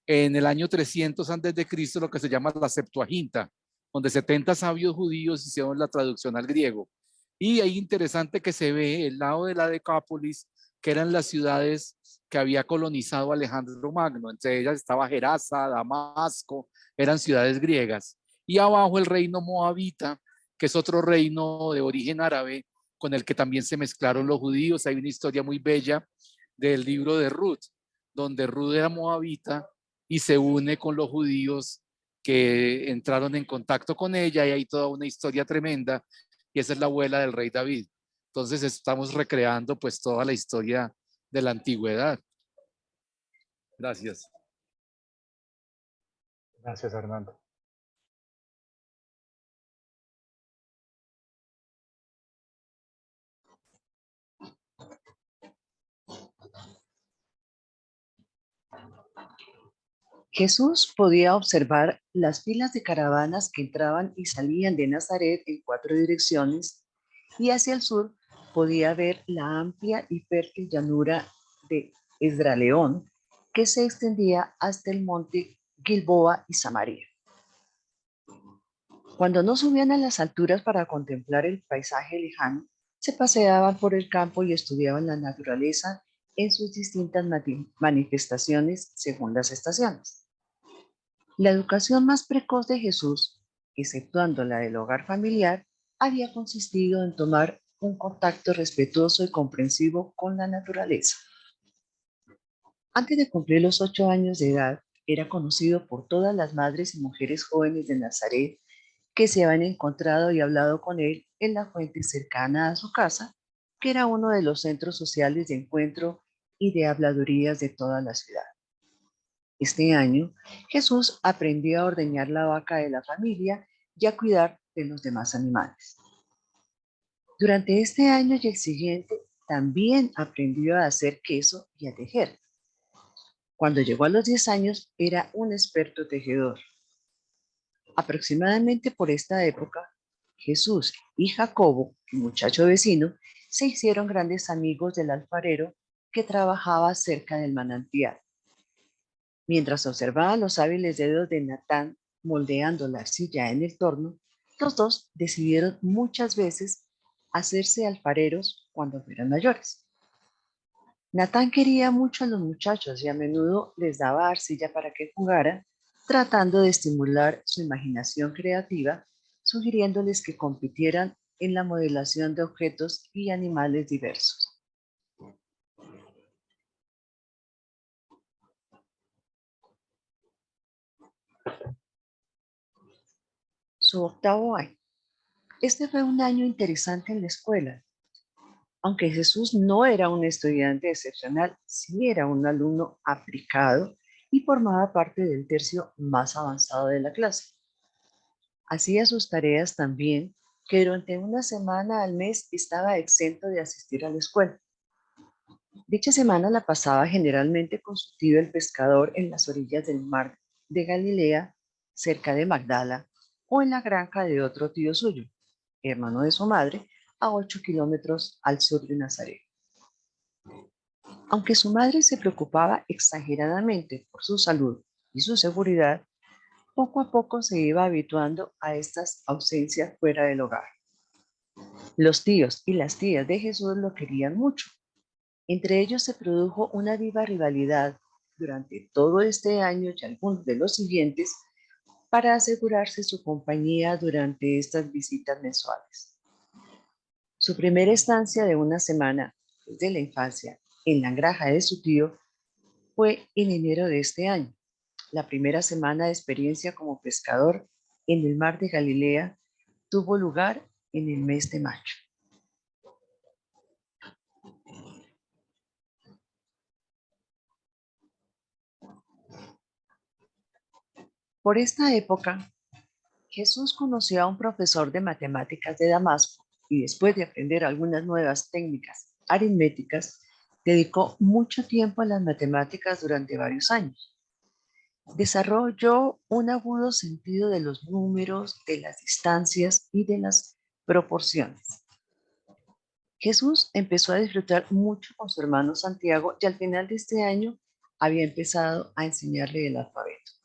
en el año 300 antes de Cristo, lo que se llama la Septuaginta, donde 70 sabios judíos hicieron la traducción al griego. Y ahí interesante que se ve el lado de la Decápolis, que eran las ciudades que había colonizado Alejandro Magno. Entre ellas estaba Gerasa, Damasco, eran ciudades griegas. Y abajo el reino moabita, que es otro reino de origen árabe, con el que también se mezclaron los judíos. Hay una historia muy bella del libro de Ruth, donde Ruth era moabita y se une con los judíos que entraron en contacto con ella, y hay toda una historia tremenda, y esa es la abuela del rey David. Entonces estamos recreando pues toda la historia de la antigüedad. Gracias. Gracias, Armando. Jesús podía observar las filas de caravanas que entraban y salían de Nazaret en 4 direcciones, y hacia el sur podía ver la amplia y fértil llanura de Esdraleón, que se extendía hasta el monte Gilboa y Samaria. Cuando no subían a las alturas para contemplar el paisaje lejano, se paseaban por el campo y estudiaban la naturaleza en sus distintas manifestaciones según las estaciones. La educación más precoz de Jesús, exceptuando la del hogar familiar, había consistido en tomar un contacto respetuoso y comprensivo con la naturaleza. Antes de cumplir los 8 años de edad, era conocido por todas las madres y mujeres jóvenes de Nazaret que se habían encontrado y hablado con él en la fuente cercana a su casa, que era uno de los centros sociales de encuentro y de habladurías de toda la ciudad. Este año, Jesús aprendió a ordeñar la vaca de la familia y a cuidar de los demás animales. Durante este año y el siguiente, también aprendió a hacer queso y a tejer. Cuando llegó a los 10 años, era un experto tejedor. Aproximadamente por esta época, Jesús y Jacobo, un muchacho vecino, se hicieron grandes amigos del alfarero que trabajaba cerca del manantial. Mientras observaba los hábiles dedos de Natán moldeando la arcilla en el torno, los dos decidieron muchas veces hacerse alfareros cuando fueran mayores. Natán quería mucho a los muchachos y a menudo les daba arcilla para que jugaran, tratando de estimular su imaginación creativa, sugiriéndoles que compitieran en la modelación de objetos y animales diversos. Su octavo año. Este fue un año interesante en la escuela. Aunque Jesús no era un estudiante excepcional, sí era un alumno aplicado y formaba parte del tercio más avanzado de la clase. Hacía sus tareas tan bien que durante una semana al mes estaba exento de asistir a la escuela. Dicha semana la pasaba generalmente con su tío el pescador en las orillas del mar de Galilea, cerca de Magdala, o en la granja de otro tío suyo, hermano de su madre, a 8 kilómetros al sur de Nazaret. Aunque su madre se preocupaba exageradamente por su salud y su seguridad, poco a poco se iba habituando a estas ausencias fuera del hogar. Los tíos y las tías de Jesús lo querían mucho. Entre ellos se produjo una viva rivalidad durante todo este año y algunos de los siguientes para asegurarse su compañía durante estas visitas mensuales. Su primera estancia de una semana desde la infancia en la granja de su tío fue en enero de este año. La primera semana de experiencia como pescador en el mar de Galilea tuvo lugar en el mes de mayo. Por esta época, Jesús conoció a un profesor de matemáticas de Damasco y después de aprender algunas nuevas técnicas aritméticas, dedicó mucho tiempo a las matemáticas durante varios años. Desarrolló un agudo sentido de los números, de las distancias y de las proporciones. Jesús empezó a disfrutar mucho con su hermano Santiago y al final de este año había empezado a enseñarle el alfabeto.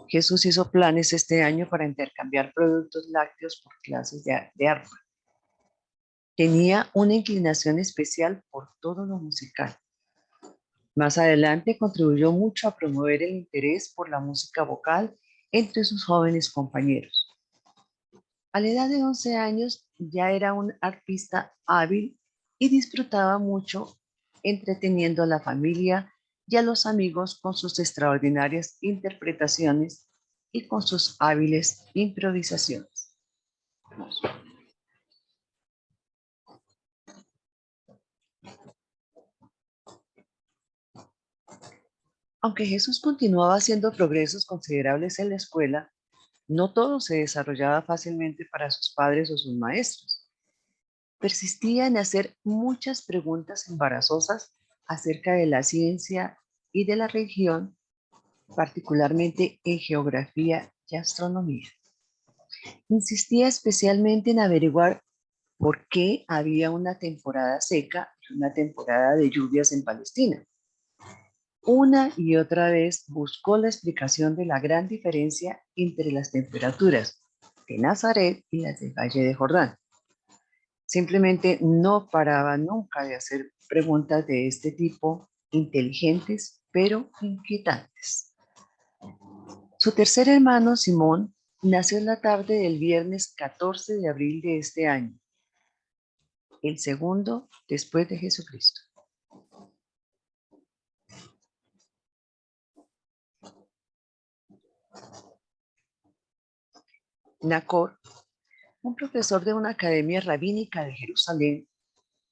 Jesús hizo planes este año para intercambiar productos lácteos por clases de arpa. Tenía una inclinación especial por todo lo musical. Más adelante contribuyó mucho a promover el interés por la música vocal entre sus jóvenes compañeros. A la edad de 11 años ya era un artista hábil y disfrutaba mucho entreteniendo a la familia y a los amigos con sus extraordinarias interpretaciones y con sus hábiles improvisaciones. Aunque Jesús continuaba haciendo progresos considerables en la escuela, no todo se desarrollaba fácilmente para sus padres o sus maestros. Persistía en hacer muchas preguntas embarazosas acerca de la ciencia y de la religión, particularmente en geografía y astronomía. Insistía especialmente en averiguar por qué había una temporada seca y una temporada de lluvias en Palestina. Una y otra vez buscó la explicación de la gran diferencia entre las temperaturas de Nazaret y las del Valle de Jordán. Simplemente no paraba nunca de hacer preguntas de este tipo, inteligentes pero inquietantes. Su tercer hermano, Simón, nació en la tarde del viernes 14 de abril de este año, el segundo después de Jesucristo. Nacor, un profesor de una academia rabínica de Jerusalén,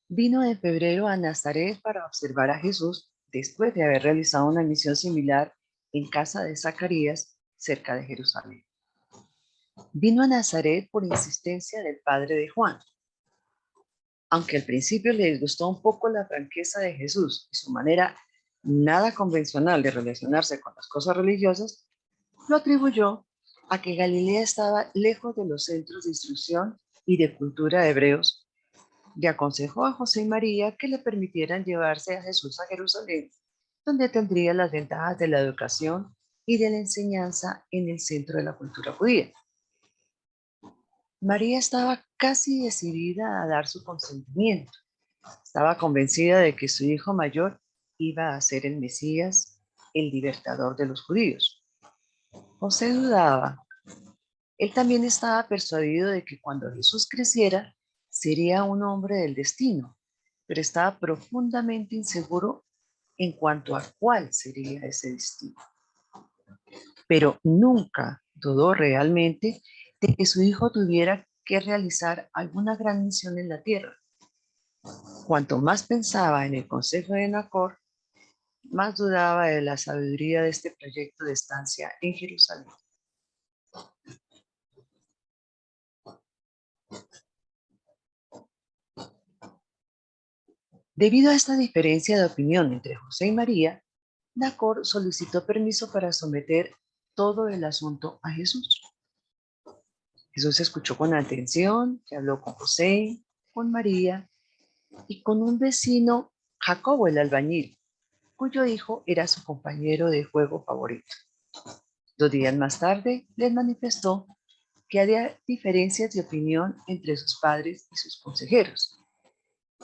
vino en febrero a Nazaret para observar a Jesús después de haber realizado una misión similar en casa de Zacarías, cerca de Jerusalén. Vino a Nazaret por insistencia del padre de Juan. Aunque al principio le disgustó un poco la franqueza de Jesús y su manera nada convencional de relacionarse con las cosas religiosas, lo atribuyó a que Galilea estaba lejos de los centros de instrucción y de cultura hebreos. Le aconsejó a José y María que le permitieran llevarse a Jesús a Jerusalén, donde tendría las ventajas de la educación y de la enseñanza en el centro de la cultura judía. María estaba casi decidida a dar su consentimiento. Estaba convencida de que su hijo mayor iba a ser el Mesías, el libertador de los judíos. José dudaba. Él también estaba persuadido de que cuando Jesús creciera, sería un hombre del destino, pero estaba profundamente inseguro en cuanto a cuál sería ese destino. Pero nunca dudó realmente de que su hijo tuviera que realizar alguna gran misión en la tierra. Cuanto más pensaba en el consejo de Nacor, más dudaba de la sabiduría de este proyecto de estancia en Jerusalén. Debido a esta diferencia de opinión entre José y María, Nacor solicitó permiso para someter todo el asunto a Jesús. Jesús escuchó con atención, que habló con José, con María y con un vecino, Jacobo el albañil, cuyo hijo era su compañero de juego favorito. 2 días más tarde les manifestó que había diferencias de opinión entre sus padres y sus consejeros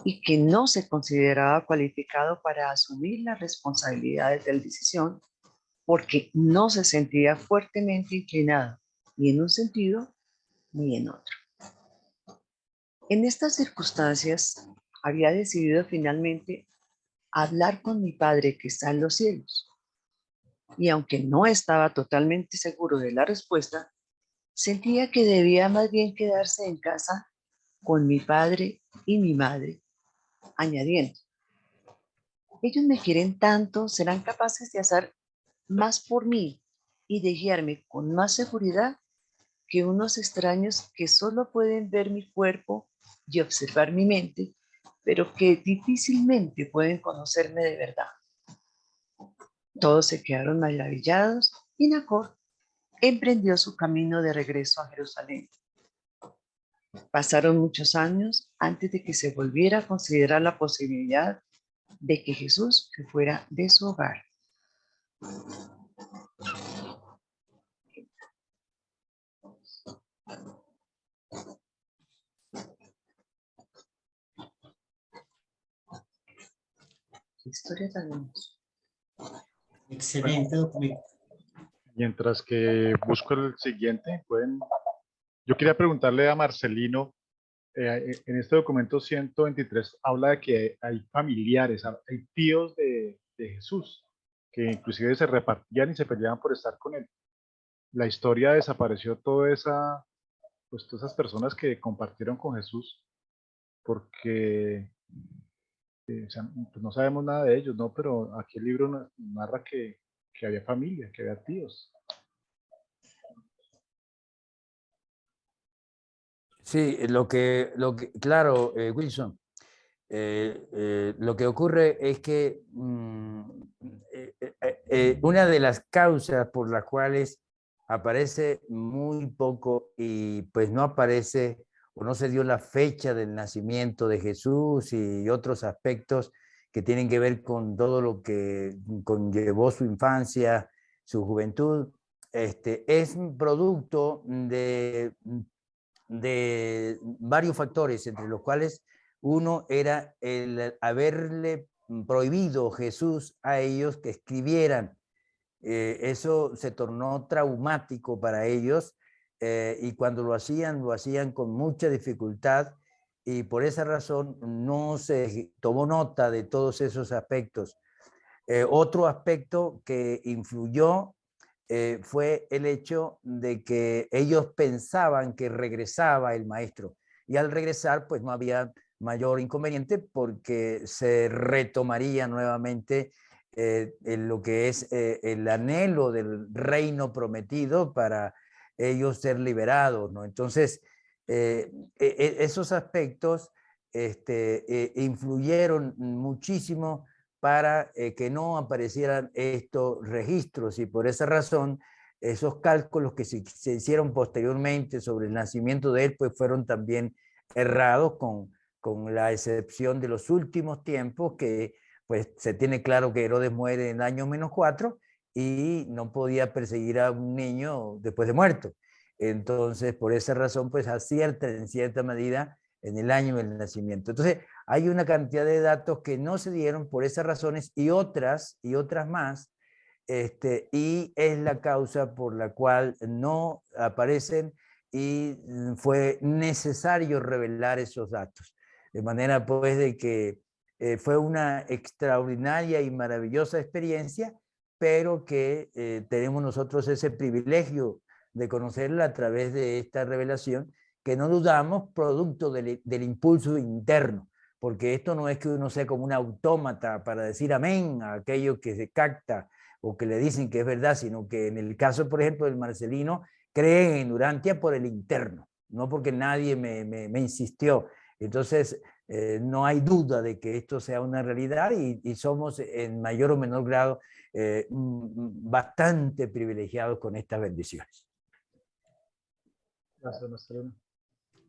y que no se consideraba cualificado para asumir las responsabilidades de la decisión porque no se sentía fuertemente inclinado ni en un sentido ni en otro. En estas circunstancias había decidido finalmente hablar con mi Padre que está en los cielos. Y aunque no estaba totalmente seguro de la respuesta, sentía que debía más bien quedarse en casa con mi padre y mi madre, añadiendo, ellos me quieren tanto, serán capaces de hacer más por mí y de guiarme con más seguridad que unos extraños que solo pueden ver mi cuerpo y observar mi mente, pero que difícilmente pueden conocerme de verdad. Todos se quedaron maravillados y Nacor emprendió su camino de regreso a Jerusalén. Pasaron muchos años antes de que se volviera a considerar la posibilidad de que Jesús se fuera de su hogar. ¿Qué historia tan hermosa? Excelente documento. Mientras que busco el siguiente, yo quería preguntarle a Marcelino, en este documento 123 habla de que hay familiares, hay tíos de Jesús, que inclusive se repartían y se peleaban por estar con él. La historia desapareció todas esas personas que compartieron con Jesús, porque o sea, pues no sabemos nada de ellos, ¿no? Pero aquí el libro narra que había familia, que había tíos. Sí, claro, Wilson, lo que ocurre es que una de las causas por las cuales aparece muy poco y pues no aparece o no se dio la fecha del nacimiento de Jesús y otros aspectos que tienen que ver con todo lo que conllevó su infancia, su juventud, es un producto de varios factores, entre los cuales uno era el haberle prohibido Jesús a ellos que escribieran. Eso se tornó traumático para ellos y cuando lo hacían con mucha dificultad y por esa razón no se tomó nota de todos esos aspectos. Otro aspecto que influyó fue el hecho de que ellos pensaban que regresaba el maestro y al regresar pues no había mayor inconveniente porque se retomaría nuevamente en lo que es el anhelo del reino prometido para ellos ser liberados, ¿no? Entonces, esos aspectos influyeron muchísimo para que no aparecieran estos registros, y por esa razón esos cálculos que se hicieron posteriormente sobre el nacimiento de él pues fueron también errados, con la excepción de los últimos tiempos, que pues se tiene claro que Herodes muere en el año -4 y no podía perseguir a un niño después de muerto. Entonces, por esa razón, pues acierta en cierta medida en el año del nacimiento. Entonces, hay una cantidad de datos que no se dieron por esas razones y otras más, y es la causa por la cual no aparecen, y fue necesario revelar esos datos. De manera pues de que fue una extraordinaria y maravillosa experiencia, pero que tenemos nosotros ese privilegio de conocerla a través de esta revelación, que no dudamos, producto del impulso interno, porque esto no es que uno sea como un autómata para decir amén a aquello que se capta o que le dicen que es verdad, sino que en el caso, por ejemplo, del Marcelino, cree en Urantia por el interno, no porque nadie me insistió. Entonces, no hay duda de que esto sea una realidad, y somos en mayor o menor grado bastante privilegiados con estas bendiciones. Gracias, Marcelino.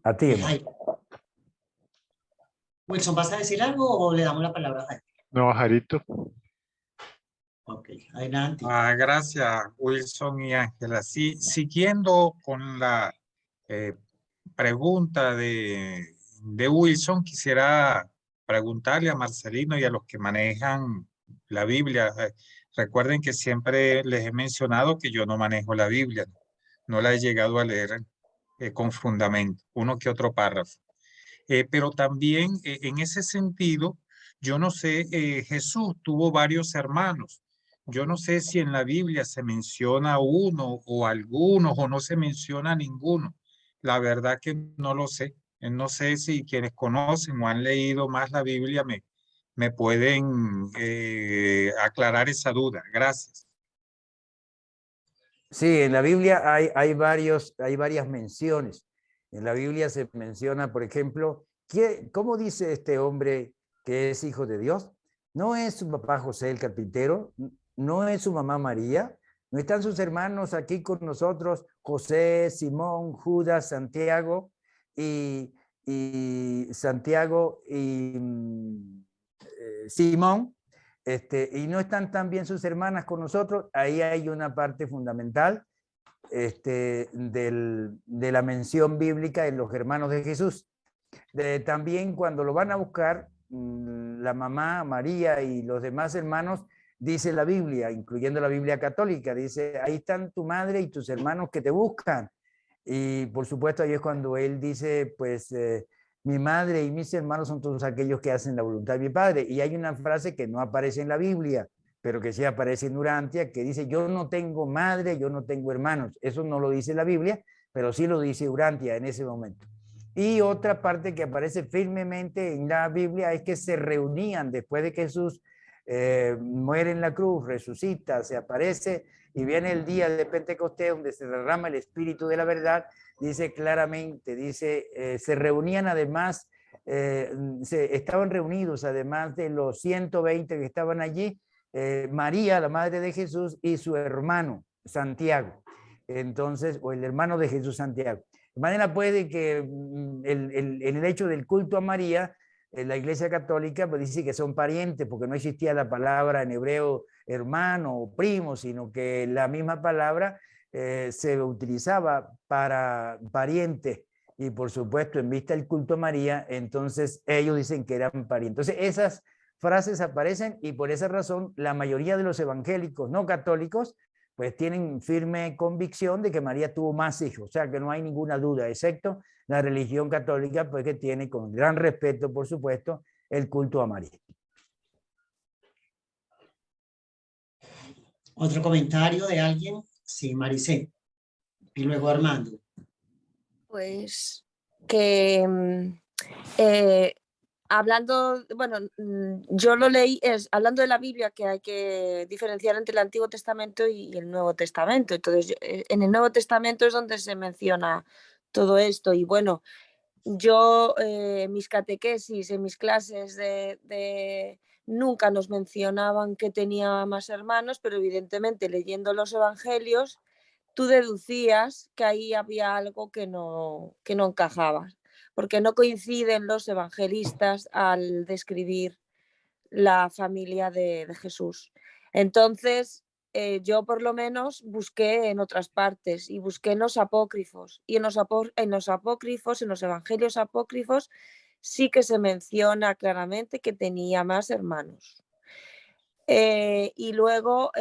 A ti, hermano. Wilson, ¿vas a decir algo o le damos la palabra a Jaime? No, Jarito. Ok, adelante. Gracias, Wilson y Ángela. Sí, siguiendo con la pregunta de Wilson, quisiera preguntarle a Marcelino y a los que manejan la Biblia. Recuerden que siempre les he mencionado que yo no manejo la Biblia, no la he llegado a leer con fundamento, uno que otro párrafo. Pero también en ese sentido, yo no sé, Jesús tuvo varios hermanos. Yo no sé si en la Biblia se menciona uno o algunos, o no se menciona ninguno. La verdad que no lo sé. No sé si quienes conocen o han leído más la Biblia me pueden aclarar esa duda. Gracias. Sí, en la Biblia hay varias menciones. En la Biblia se menciona, por ejemplo, ¿cómo dice este hombre que es hijo de Dios? ¿No es su papá José el carpintero? ¿No es su mamá María? ¿No están sus hermanos aquí con nosotros, José, Simón, Judas, Santiago y Simón? Y no están también sus hermanas con nosotros. Ahí hay una parte fundamental de la mención bíblica en los hermanos de Jesús. También cuando lo van a buscar, la mamá María y los demás hermanos, dice la Biblia, incluyendo la Biblia católica, dice, ahí están tu madre y tus hermanos que te buscan. Y por supuesto ahí es cuando él dice, pues mi madre y mis hermanos son todos aquellos que hacen la voluntad de mi Padre. Y hay una frase que no aparece en la Biblia, pero que sí aparece en Urantia, que dice, yo no tengo madre, yo no tengo hermanos. Eso no lo dice la Biblia, pero sí lo dice Urantia en ese momento. Y otra parte que aparece firmemente en la Biblia es que se reunían después de que Jesús muere en la cruz, resucita, se aparece y viene el día de Pentecostés donde se derrama el Espíritu de la verdad. Dice claramente, dice, se reunían además, estaban reunidos además de los 120 que estaban allí, María, la madre de Jesús, y su hermano Santiago, entonces, o el hermano de Jesús, Santiago. De manera puede que en el hecho del culto a María, la Iglesia Católica pues dice que son parientes, porque no existía la palabra en hebreo hermano o primo, sino que la misma palabra se utilizaba para parientes, y por supuesto en vista del culto a María, entonces ellos dicen que eran parientes. Entonces esas frases aparecen, y por esa razón la mayoría de los evangélicos no católicos pues tienen firme convicción de que María tuvo más hijos, o sea que no hay ninguna duda, excepto la religión católica, pues que tiene, con gran respeto por supuesto, el culto a María. ¿Otro comentario de alguien? Sí, Maricé. Y luego Armando. Pues que hablando, bueno, yo lo leí, hablando de la Biblia, que hay que diferenciar entre el Antiguo Testamento y el Nuevo Testamento. Entonces, en el Nuevo Testamento es donde se menciona todo esto. Y bueno, yo, mis catequesis, en mis clases nunca nos mencionaban que tenía más hermanos, pero evidentemente leyendo los evangelios, tú deducías que ahí había algo que no encajaba, porque no coinciden los evangelistas al describir la familia de Jesús. Entonces, yo por lo menos busqué en otras partes y busqué en los apócrifos. Y en los apócrifos, en los evangelios apócrifos, sí que se menciona claramente que tenía más hermanos. Y luego,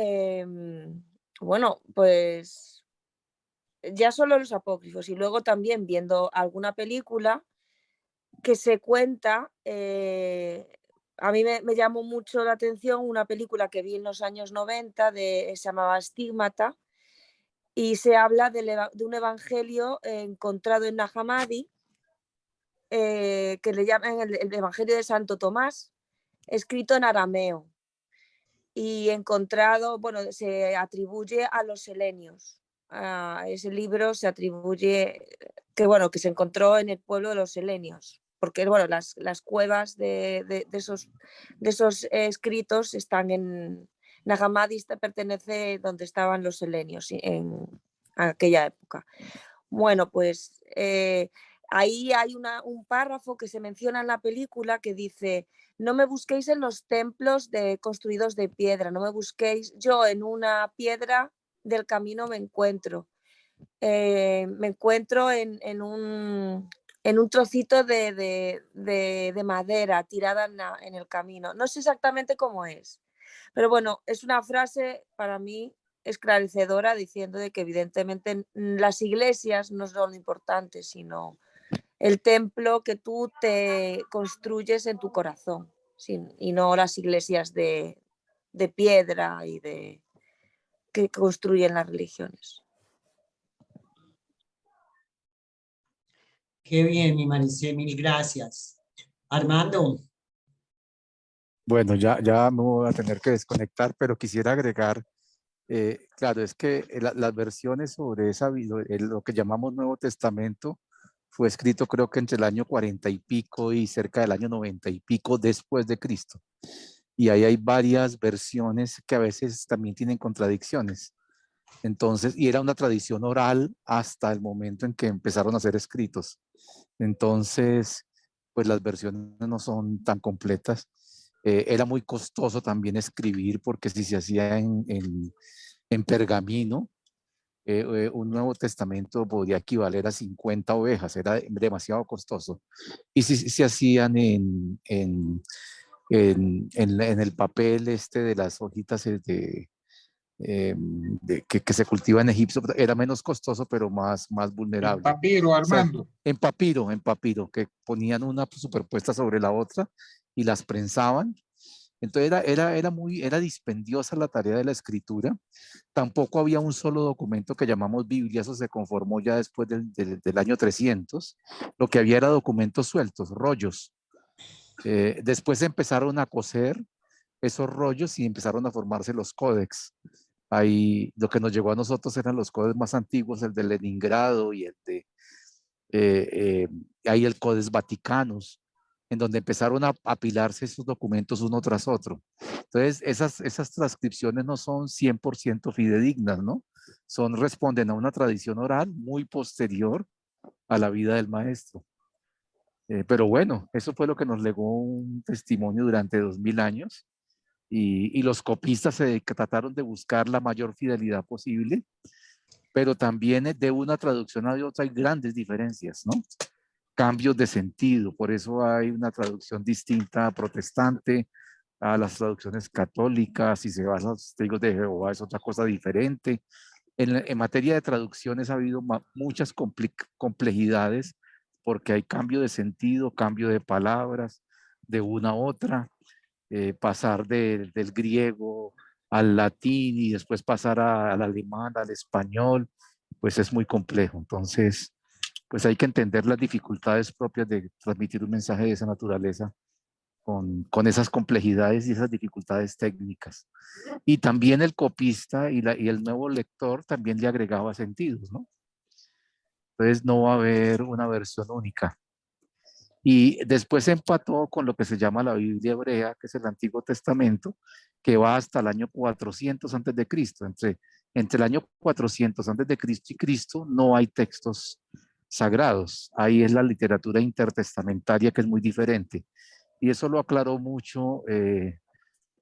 bueno, pues ya solo los apócrifos y luego también viendo alguna película que se cuenta, a mí me llamó mucho la atención una película que vi en los años 90, se llamaba Estigmata, y se habla de un evangelio encontrado en Nag Hammadi, que le llaman el Evangelio de Santo Tomás, escrito en arameo y encontrado, bueno, se atribuye a los selenios. A ese libro se atribuye que, bueno, que se encontró en el pueblo de los selenios, porque bueno, las cuevas de esos escritos están en Nag Hammadi, pertenece donde estaban los selenios en aquella época. Bueno, pues ahí hay un párrafo que se menciona en la película que dice: no me busquéis en los templos construidos de piedra, no me busquéis, yo en una piedra del camino me encuentro. Me encuentro en un trocito de madera tirada en el camino. No sé exactamente cómo es, pero bueno, es una frase para mí esclarecedora diciendo de que evidentemente las iglesias no son lo importante, sino el templo que tú te construyes en tu corazón, y no las iglesias de piedra que construyen las religiones. Qué bien, mi Maricé, mil gracias. Armando. Bueno, ya me voy a tener que desconectar, pero quisiera agregar, claro, es que las versiones sobre lo que llamamos Nuevo Testamento fue escrito creo que entre el año 40 y pico y cerca del año 90 y pico después de Cristo. Y ahí hay varias versiones que a veces también tienen contradicciones. Entonces, y era una tradición oral hasta el momento en que empezaron a ser escritos. Entonces, pues las versiones no son tan completas. Era muy costoso también escribir porque si se hacía en pergamino, un Nuevo Testamento podría equivaler a 50 ovejas, era demasiado costoso. Y si se hacían en el papel de las hojitas que se cultiva en Egipto, era menos costoso, pero más vulnerable. El papiro, Armando. O sea, en papiro, que ponían una superpuesta sobre la otra y las prensaban. Entonces era dispendiosa la tarea de la escritura. Tampoco había un solo documento que llamamos Biblia, eso se conformó ya después del año 300. Lo que había era documentos sueltos, rollos. Después empezaron a coser esos rollos y empezaron a formarse los códex. Ahí lo que nos llegó a nosotros eran los códex más antiguos, el de Leningrado y ahí el Codex Vaticanus, en donde empezaron a apilarse esos documentos uno tras otro. Entonces, esas transcripciones no son 100% fidedignas, ¿no? Responden a una tradición oral muy posterior a la vida del maestro. Pero bueno, eso fue lo que nos legó un testimonio durante 2000 años. Y los copistas se trataron de buscar la mayor fidelidad posible, pero también de una traducción a otra hay grandes diferencias, ¿no? Cambios de sentido, por eso hay una traducción distinta protestante a las traducciones católicas. Si se va a los testigos de Jehová es otra cosa diferente. En materia de traducciones ha habido muchas complejidades porque hay cambio de sentido, cambio de palabras de una a otra. Pasar del griego al latín y después pasar al alemán, al español, pues es muy complejo. Entonces, pues hay que entender las dificultades propias de transmitir un mensaje de esa naturaleza con esas complejidades y esas dificultades técnicas. Y también el copista y el nuevo lector también le agregaba sentidos, ¿no? Entonces no va a haber una versión única. Y después se empató con lo que se llama la Biblia hebrea, que es el Antiguo Testamento, que va hasta el año 400 antes de Cristo. Entre el año 400 antes de Cristo y Cristo no hay textos sagrados. Ahí es la literatura intertestamentaria, que es muy diferente. Y eso lo aclaró mucho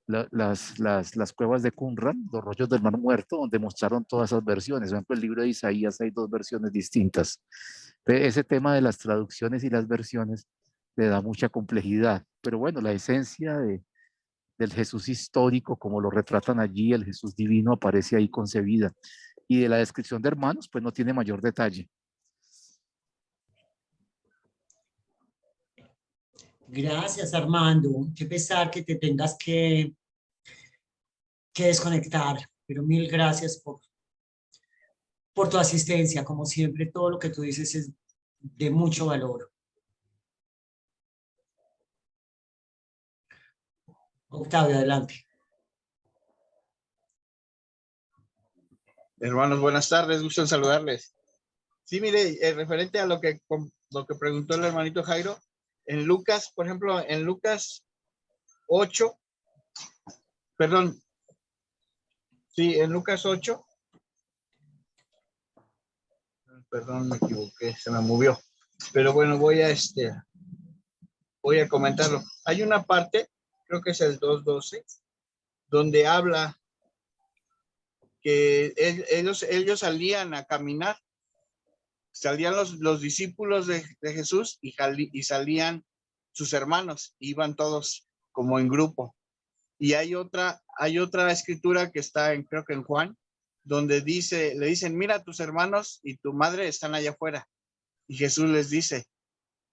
las cuevas de Qumran, los rollos del Mar Muerto, donde mostraron todas esas versiones. Por ejemplo, el libro de Isaías hay 2 versiones distintas. Ese tema de las traducciones y las versiones le da mucha complejidad. Pero bueno, la esencia del Jesús histórico, como lo retratan allí, el Jesús divino, aparece ahí concebida. Y de la descripción de hermanos, pues no tiene mayor detalle. Gracias, Armando. Qué pesar que te tengas que desconectar, pero mil gracias por tu asistencia. Como siempre, todo lo que tú dices es de mucho valor. Octavio, adelante. Hermanos, buenas tardes, gusto en saludarles. Sí, mire, referente a lo que preguntó el hermanito Jairo, en Lucas, por ejemplo, en Lucas 8, perdón, sí, en Lucas 8, perdón, me equivoqué, se me movió, pero bueno, voy a comentarlo. Hay una parte, creo que es el 2:12, donde habla que ellos salían a caminar, salían los discípulos de Jesús y salían sus hermanos, iban todos como en grupo. Y hay otra escritura que está creo que en Juan, donde le dicen, mira, tus hermanos y tu madre están allá afuera. Y Jesús les dice,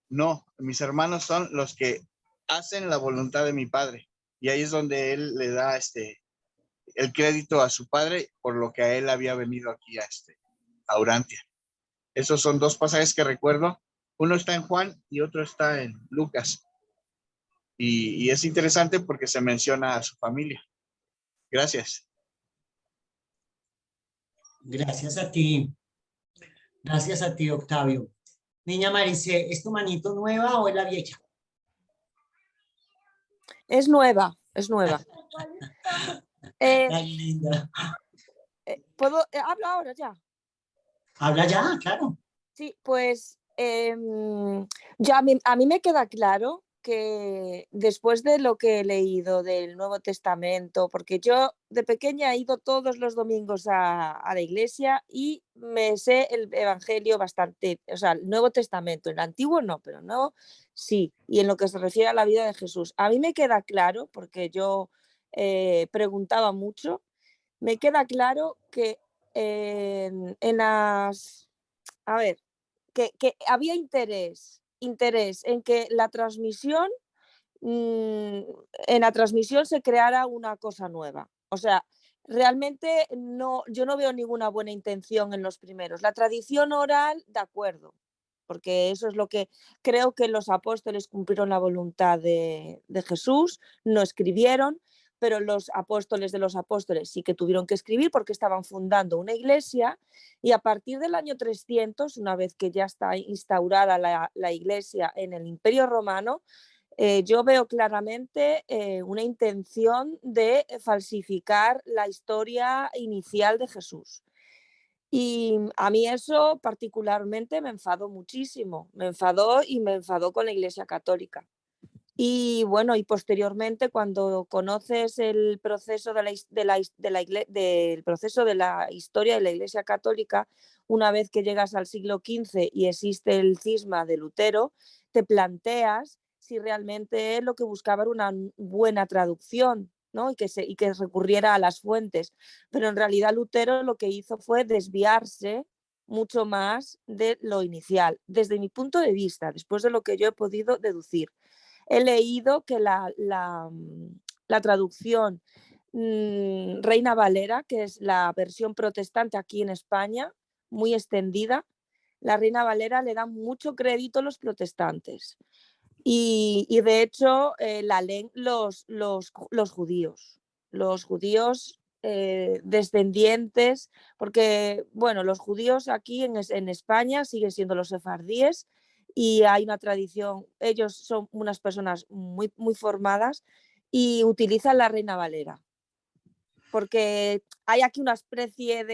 no, mis hermanos son los que hacen la voluntad de mi Padre. Y ahí es donde él le da el crédito a su padre por lo que a él había venido aquí a Urantia. Esos son 2 pasajes que recuerdo. Uno está en Juan y otro está en Lucas. Y es interesante porque se menciona a su familia. Gracias. Gracias a ti. Gracias a ti, Octavio. Niña Marice, ¿es tu manito nueva o es la vieja? Es nueva, es nueva. Tan linda. ¿Hablo ahora ya? Habla ya, claro. Sí, pues ya a mí me queda claro que después de lo que he leído del Nuevo Testamento, porque yo de pequeña he ido todos los domingos a la iglesia y me sé el Evangelio bastante, o sea, el Nuevo Testamento, el Antiguo no, pero no, sí, y en lo que se refiere a la vida de Jesús. A mí me queda claro, porque yo preguntaba mucho, me queda claro que en las... A ver, que había interés en que en la transmisión se creara una cosa nueva. O sea, realmente yo no veo ninguna buena intención en los primeros. La tradición oral, de acuerdo, porque eso es lo que creo que los apóstoles cumplieron la voluntad de Jesús, no escribieron, pero los apóstoles de los apóstoles sí que tuvieron que escribir porque estaban fundando una iglesia y a partir del año 300, una vez que ya está instaurada la iglesia en el Imperio Romano, yo veo claramente una intención de falsificar la historia inicial de Jesús. Y a mí eso particularmente me enfadó muchísimo, me enfadó con la Iglesia Católica. Y bueno, y posteriormente cuando conoces el proceso del proceso de la historia de la Iglesia Católica, una vez que llegas al siglo XV y existe el cisma de Lutero, te planteas si realmente lo que buscaba era una buena traducción, ¿no? y que recurriera a las fuentes. Pero en realidad Lutero lo que hizo fue desviarse mucho más de lo inicial, desde mi punto de vista, después de lo que yo he podido deducir. He leído que la traducción Reina Valera, que es la versión protestante aquí en España, muy extendida, la Reina Valera le da mucho crédito a los protestantes. Y de hecho la leen los judíos. Los judíos descendientes, porque bueno, los judíos aquí en España siguen siendo los sefardíes y hay una tradición, ellos son unas personas muy, muy formadas y utilizan la Reina Valera, porque hay aquí una especie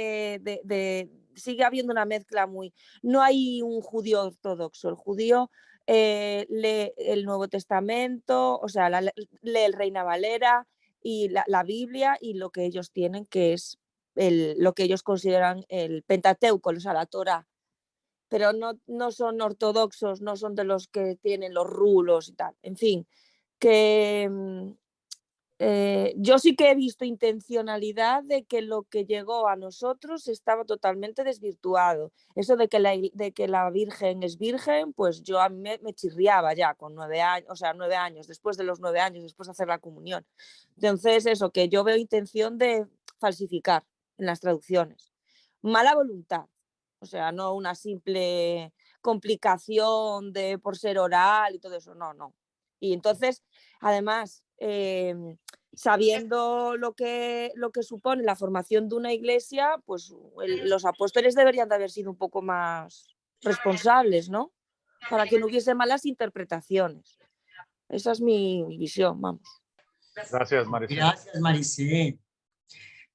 sigue habiendo una mezcla muy, no hay un judío ortodoxo, el judío lee el Nuevo Testamento, o sea, lee el Reina Valera y la Biblia y lo que ellos tienen, que es lo que ellos consideran el Pentateuco, o sea, la Torá, pero no son ortodoxos, no son de los que tienen los rulos y tal. En fin, que yo sí que he visto intencionalidad de que lo que llegó a nosotros estaba totalmente desvirtuado. Eso de que la Virgen es virgen, pues yo a mí me chirriaba ya con 9 años, o sea, 9 años, después de los 9 años, después de hacer la comunión. Entonces, eso, que yo veo intención de falsificar en las traducciones. Mala voluntad, o sea, no una simple complicación por ser oral y todo eso, no. Y entonces, además, sabiendo lo que supone la formación de una iglesia, pues los apóstoles deberían de haber sido un poco más responsables, ¿no? Para que no hubiese malas interpretaciones. Esa es mi visión, vamos. Gracias, Maricel. Gracias, Maricel.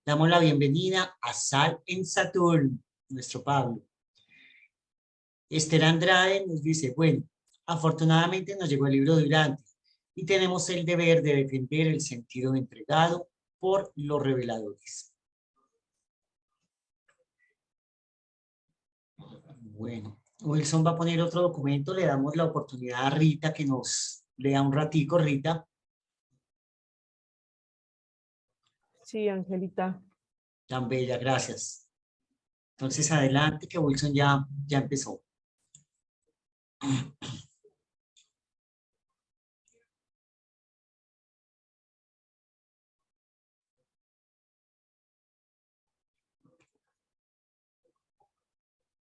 Damos la bienvenida a Sal en Saturn, nuestro Pablo. Esther Andrade nos dice, bueno, afortunadamente nos llegó el libro de Durante y tenemos el deber de defender el sentido entregado por los reveladores. Bueno, Wilson va a poner otro documento, le damos la oportunidad a Rita que nos lea un ratico, Rita. Sí, Angelita. Tan bella, gracias. Entonces adelante que Wilson ya empezó.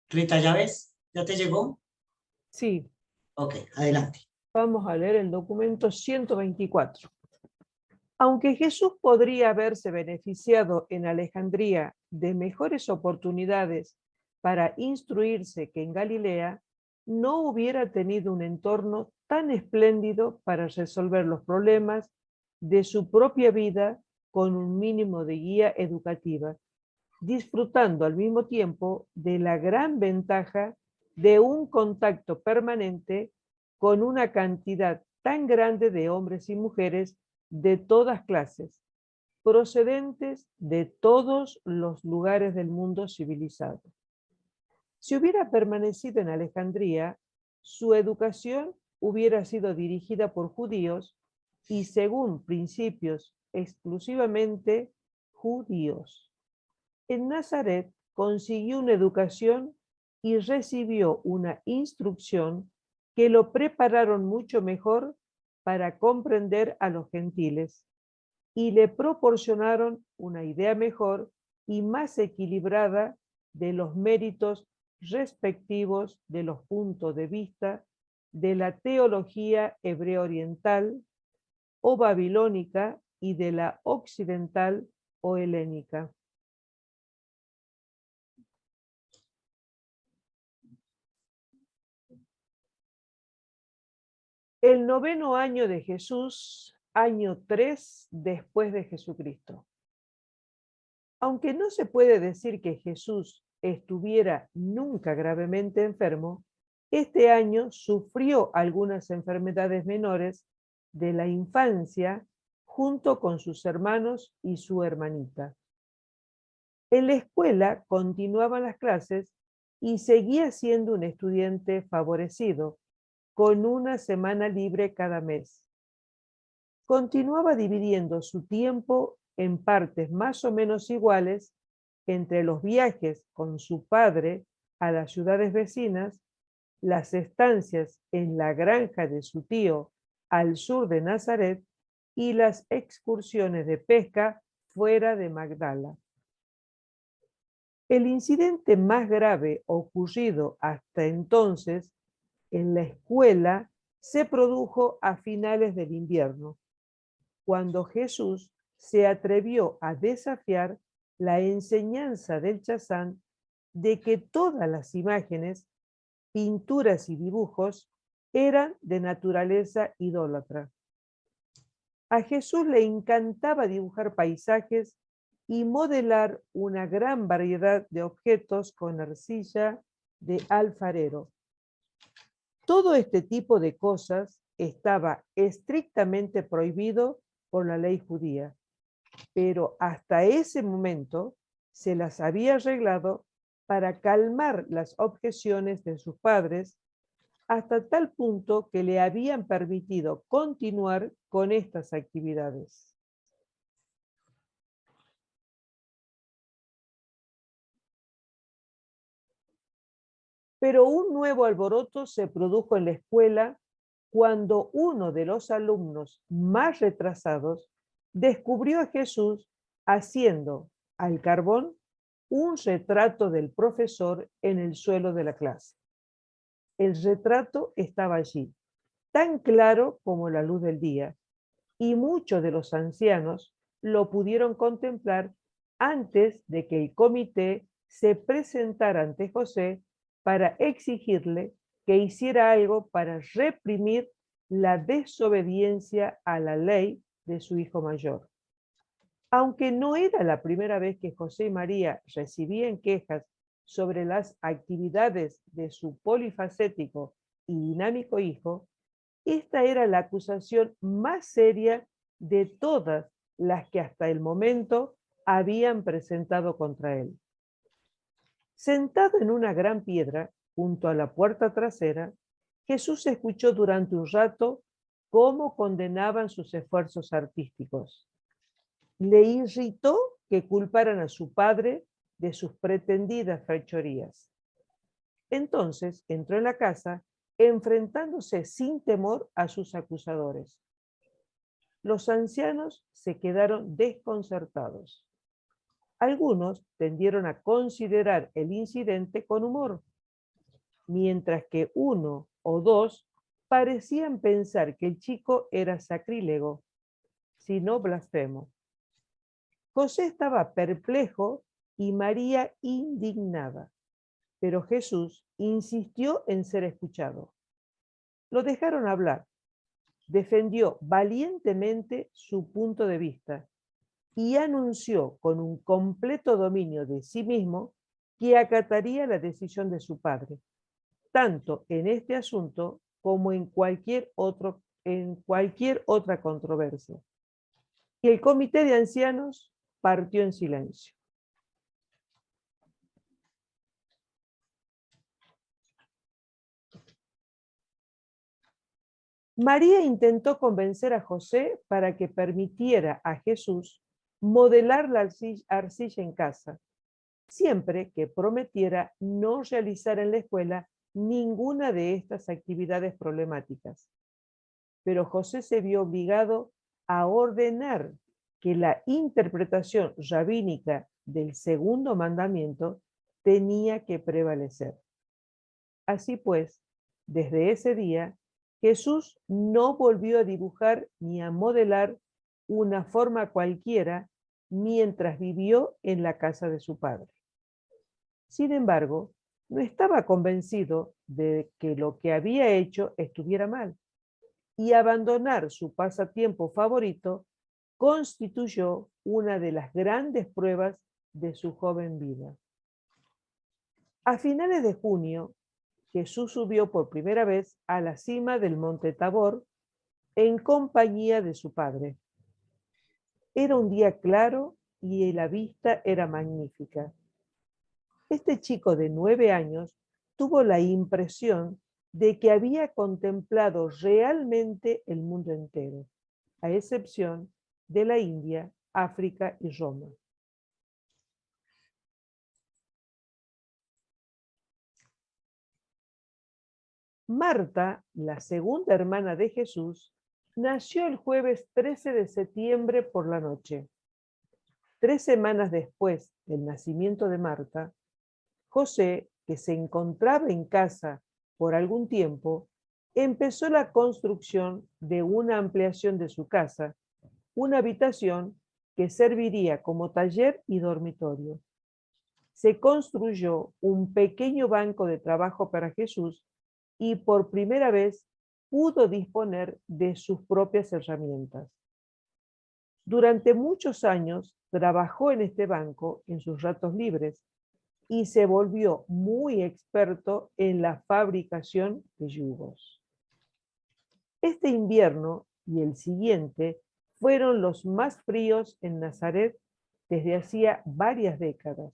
Rita, ¿ya ves? ¿Ya te llegó? Sí. Ok, adelante. Vamos a leer el documento 124. Aunque Jesús podría haberse beneficiado en Alejandría de mejores oportunidades para instruirse que en Galilea, no hubiera tenido un entorno tan espléndido para resolver los problemas de su propia vida con un mínimo de guía educativa, disfrutando al mismo tiempo de la gran ventaja de un contacto permanente con una cantidad tan grande de hombres y mujeres de todas clases, procedentes de todos los lugares del mundo civilizado. Si hubiera permanecido en Alejandría, su educación hubiera sido dirigida por judíos y según principios exclusivamente judíos. En Nazaret consiguió una educación y recibió una instrucción que lo prepararon mucho mejor para comprender a los gentiles y le proporcionaron una idea mejor y más equilibrada de los méritos respectivos de los puntos de vista de la teología hebrea oriental o babilónica y de la occidental o helénica. El 9º año de Jesús, año 3 después de Jesucristo. Aunque no se puede decir que Jesús estuviera nunca gravemente enfermo, este año sufrió algunas enfermedades menores de la infancia junto con sus hermanos y su hermanita. En la escuela continuaban las clases y seguía siendo un estudiante favorecido, con una semana libre cada mes. Continuaba dividiendo su tiempo en partes más o menos iguales entre los viajes con su padre a las ciudades vecinas, las estancias en la granja de su tío al sur de Nazaret y las excursiones de pesca fuera de Magdala. El incidente más grave ocurrido hasta entonces en la escuela se produjo a finales del invierno, cuando Jesús se atrevió a desafiar la enseñanza del Chazán de que todas las imágenes pinturas y dibujos eran de naturaleza idólatra. A Jesús le encantaba dibujar paisajes y modelar una gran variedad de objetos con arcilla de alfarero. Todo este tipo de cosas estaba estrictamente prohibido por la ley judía, pero hasta ese momento se las había arreglado para calmar las objeciones de sus padres, hasta tal punto que le habían permitido continuar con estas actividades. Pero un nuevo alboroto se produjo en la escuela cuando uno de los alumnos más retrasados descubrió a Jesús haciendo al carbón un retrato del profesor en el suelo de la clase. El retrato estaba allí, tan claro como la luz del día, y muchos de los ancianos lo pudieron contemplar antes de que el comité se presentara ante José para exigirle que hiciera algo para reprimir la desobediencia a la ley de su hijo mayor. Aunque no era la primera vez que José y María recibían quejas sobre las actividades de su polifacético y dinámico hijo, esta era la acusación más seria de todas las que hasta el momento habían presentado contra él. Sentado en una gran piedra, junto a la puerta trasera, Jesús escuchó durante un rato cómo condenaban sus esfuerzos artísticos. Le irritó que culparan a su padre de sus pretendidas fechorías. Entonces entró en la casa, enfrentándose sin temor a sus acusadores. Los ancianos se quedaron desconcertados. Algunos tendieron a considerar el incidente con humor, mientras que uno o dos parecían pensar que el chico era sacrílego, si no blasfemo. José estaba perplejo y María indignada, pero Jesús insistió en ser escuchado. Lo dejaron hablar, defendió valientemente su punto de vista y anunció con un completo dominio de sí mismo que acataría la decisión de su padre, tanto en este asunto como en cualquier otra controversia. Y el comité de ancianos partió en silencio. María intentó convencer a José para que permitiera a Jesús modelar la arcilla en casa, siempre que prometiera no realizar en la escuela ninguna de estas actividades problemáticas. Pero José se vio obligado a ordenar que la interpretación rabínica del segundo mandamiento tenía que prevalecer. Así pues, desde ese día, Jesús no volvió a dibujar ni a modelar una forma cualquiera mientras vivió en la casa de su padre. Sin embargo, no estaba convencido de que lo que había hecho estuviera mal, y abandonar su pasatiempo favorito constituyó una de las grandes pruebas de su joven vida. A finales de junio, Jesús subió por primera vez a la cima del monte Tabor en compañía de su padre. Era un día claro y la vista era magnífica. Este chico de 9 años tuvo la impresión de que había contemplado realmente el mundo entero, a excepción de la India, África y Roma. Marta, la segunda hermana de Jesús, nació el jueves 13 de septiembre por la noche. 3 semanas después del nacimiento de Marta, José, que se encontraba en casa por algún tiempo, empezó la construcción de una ampliación de su casa, una habitación que serviría como taller y dormitorio. se construyó un pequeño banco de trabajo para Jesús y por primera vez pudo disponer de sus propias herramientas. Durante muchos años trabajó en este banco en sus ratos libres y se volvió muy experto en la fabricación de yugos. Este invierno y el siguiente fueron los más fríos en Nazaret desde hacía varias décadas.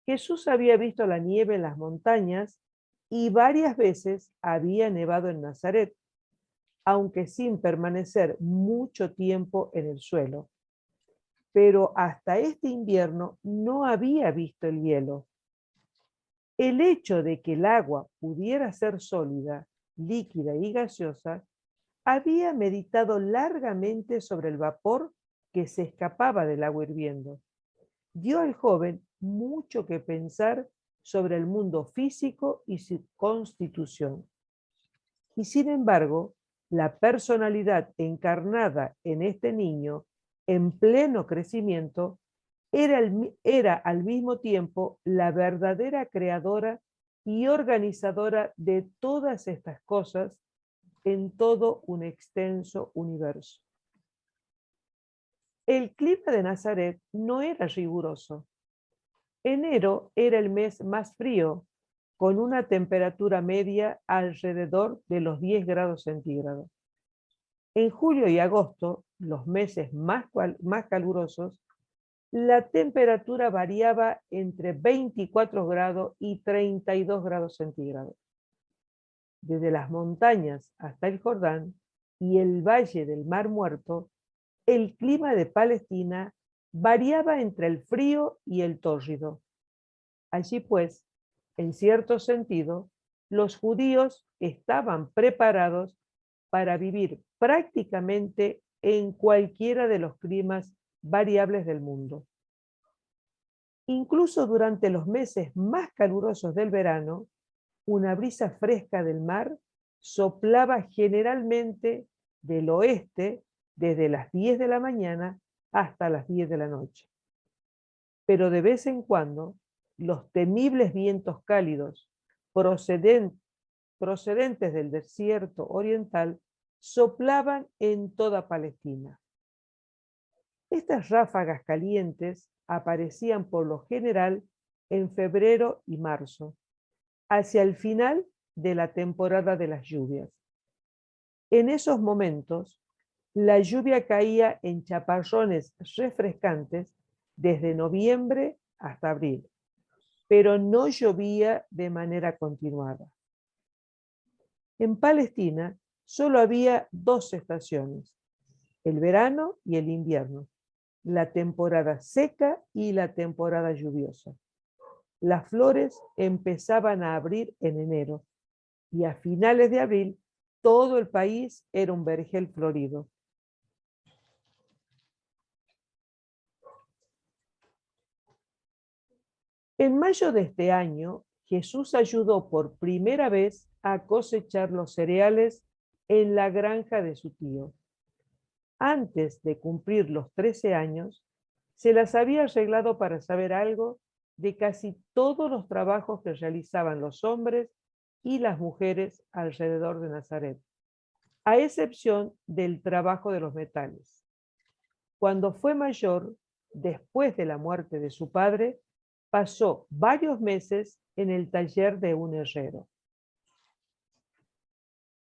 Jesús había visto la nieve en las montañas y varias veces había nevado en Nazaret, aunque sin permanecer mucho tiempo en el suelo. Pero hasta este invierno no había visto el hielo. El hecho de que el agua pudiera ser sólida, líquida y gaseosa, había meditado largamente sobre el vapor que se escapaba del agua hirviendo. Dio al joven mucho que pensar sobre el mundo físico y su constitución. Y sin embargo, la personalidad encarnada en este niño, en pleno crecimiento, era al mismo tiempo la verdadera creadora y organizadora de todas estas cosas en todo un extenso universo. El clima de Nazaret no era riguroso. Enero era el mes más frío, con una temperatura media alrededor de los 10 grados centígrados. En julio y agosto, los meses más calurosos, la temperatura variaba entre 24 grados y 32 grados centígrados. Desde las montañas hasta el Jordán y el valle del Mar Muerto, el clima de Palestina variaba entre el frío y el tórrido. Allí pues, en cierto sentido, los judíos estaban preparados para vivir prácticamente en cualquiera de los climas variables del mundo. Incluso durante los meses más calurosos del verano, una brisa fresca del mar soplaba generalmente del oeste desde las 10 de la mañana hasta las 10 de la noche. Pero de vez en cuando, los temibles vientos cálidos procedentes del desierto oriental soplaban en toda Palestina. Estas ráfagas calientes aparecían por lo general en febrero y marzo, hacia el final de la temporada de las lluvias. En esos momentos, la lluvia caía en chaparrones refrescantes desde noviembre hasta abril, pero no llovía de manera continuada. En Palestina solo había dos estaciones, el verano y el invierno, la temporada seca y la temporada lluviosa. Las flores empezaban a abrir en enero y a finales de abril todo el país era un vergel florido. En mayo de este año, Jesús ayudó por primera vez a cosechar los cereales en la granja de su tío. Antes de cumplir los 13 años, se las había arreglado para saber algo de casi todos los trabajos que realizaban los hombres y las mujeres alrededor de Nazaret, a excepción del trabajo de los metales. Cuando fue mayor, después de la muerte de su padre, pasó varios meses en el taller de un herrero.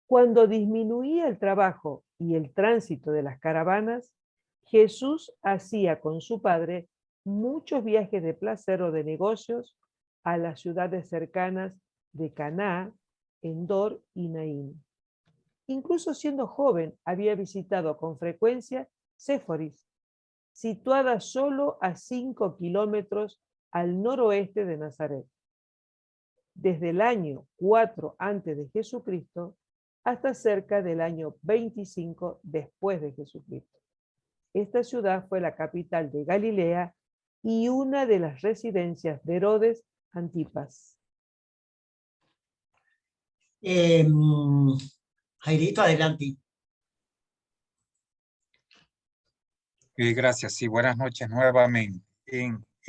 Cuando disminuía el trabajo y el tránsito de las caravanas, Jesús hacía con su padre muchos viajes de placer o de negocios a las ciudades cercanas de Caná, Endor y Naín. Incluso siendo joven, había visitado con frecuencia Séforis, situada solo a 5 kilómetros al noroeste de Nazaret. Desde el año 4 antes de Jesucristo hasta cerca del año 25 después de Jesucristo. Esta ciudad fue la capital de Galilea y una de las residencias de Herodes Antipas. Jairito, adelante. Gracias y buenas noches nuevamente.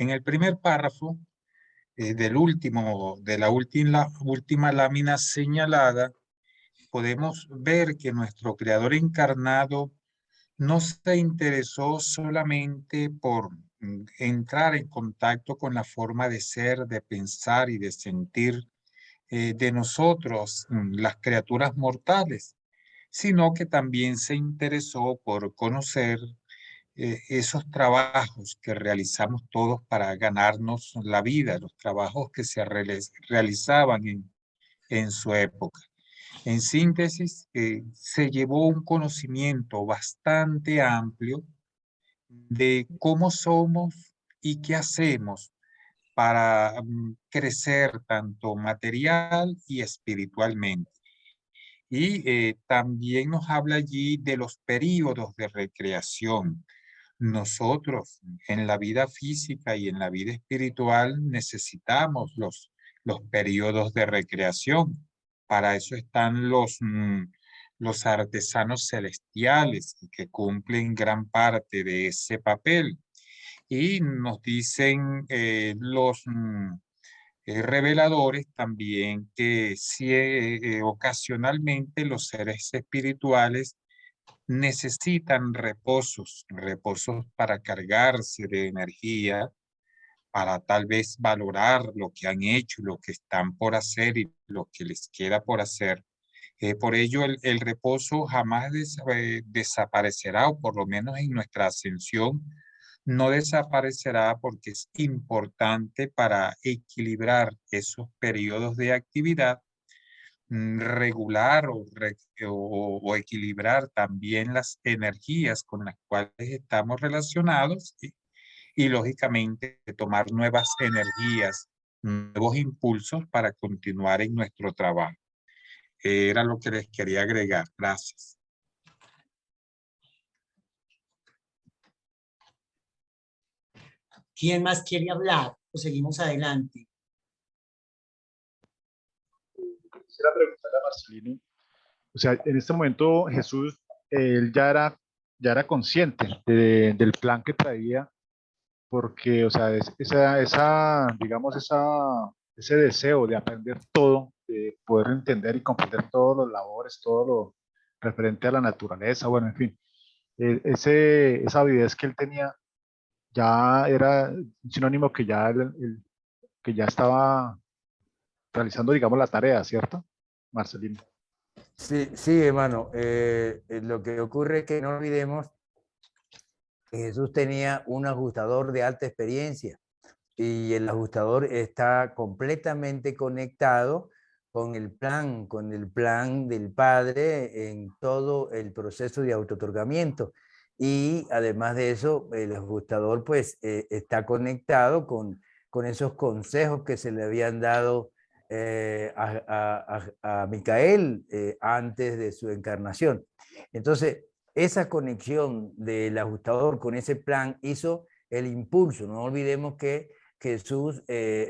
En En el primer párrafo de la última lámina señalada, podemos ver que nuestro Creador encarnado no se interesó solamente por entrar en contacto con la forma de ser, de pensar y de sentir de nosotros, las criaturas mortales, sino que también se interesó por conocer esos trabajos que realizamos todos para ganarnos la vida, los trabajos que se realizaban en su época. En síntesis, se llevó un conocimiento bastante amplio de cómo somos y qué hacemos para crecer tanto material y espiritualmente. Y también nos habla allí de los períodos de recreación. Nosotros en la vida física y en la vida espiritual necesitamos los periodos de recreación. Para eso están los artesanos celestiales que cumplen gran parte de ese papel. Y nos dicen los reveladores también que si ocasionalmente los seres espirituales necesitan reposos para cargarse de energía, para tal vez valorar lo que han hecho, lo que están por hacer y lo que les queda por hacer. Por ello, el reposo jamás desaparecerá, o por lo menos en nuestra ascensión, no desaparecerá porque es importante para equilibrar esos periodos de actividad, regular o equilibrar también las energías con las cuales estamos relacionados y lógicamente tomar nuevas energías, nuevos impulsos para continuar en nuestro trabajo. Era lo que les quería agregar. Gracias. ¿Quién más quiere hablar? O seguimos adelante. Quisiera preguntarle a Marcelino, o sea, en este momento Jesús, él ya era consciente del plan que traía, porque, o sea, digamos, ese deseo de aprender todo, de poder entender y comprender todos los labores, todo lo referente a la naturaleza, bueno, en fin, esa avidez que él tenía ya era un sinónimo que que ya estaba realizando, digamos, la tarea, ¿cierto, Marcelino? Sí, sí, hermano. Lo que ocurre es que no olvidemos que Jesús tenía un ajustador de alta experiencia y el ajustador está completamente conectado con el plan del Padre en todo el proceso de autootorgamiento. Y además de eso, el ajustador pues está conectado con esos consejos que se le habían dado a Micael antes de su encarnación. Entonces, esa conexión del ajustador con ese plan hizo el impulso. No olvidemos que Jesús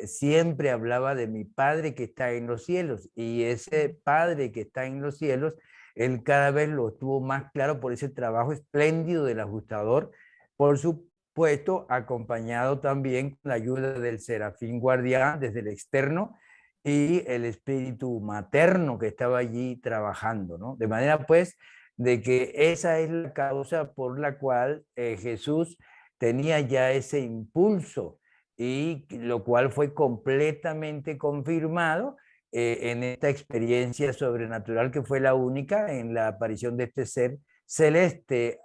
siempre hablaba de mi Padre que está en los cielos, y ese Padre que está en los cielos, él cada vez lo tuvo más claro por ese trabajo espléndido del ajustador, por supuesto, acompañado también con la ayuda del serafín guardián desde el externo y el espíritu materno que estaba allí trabajando, ¿no? De manera pues de que esa es la causa por la cual Jesús tenía ya ese impulso, y lo cual fue completamente confirmado en esta experiencia sobrenatural que fue la única en la aparición de este ser celeste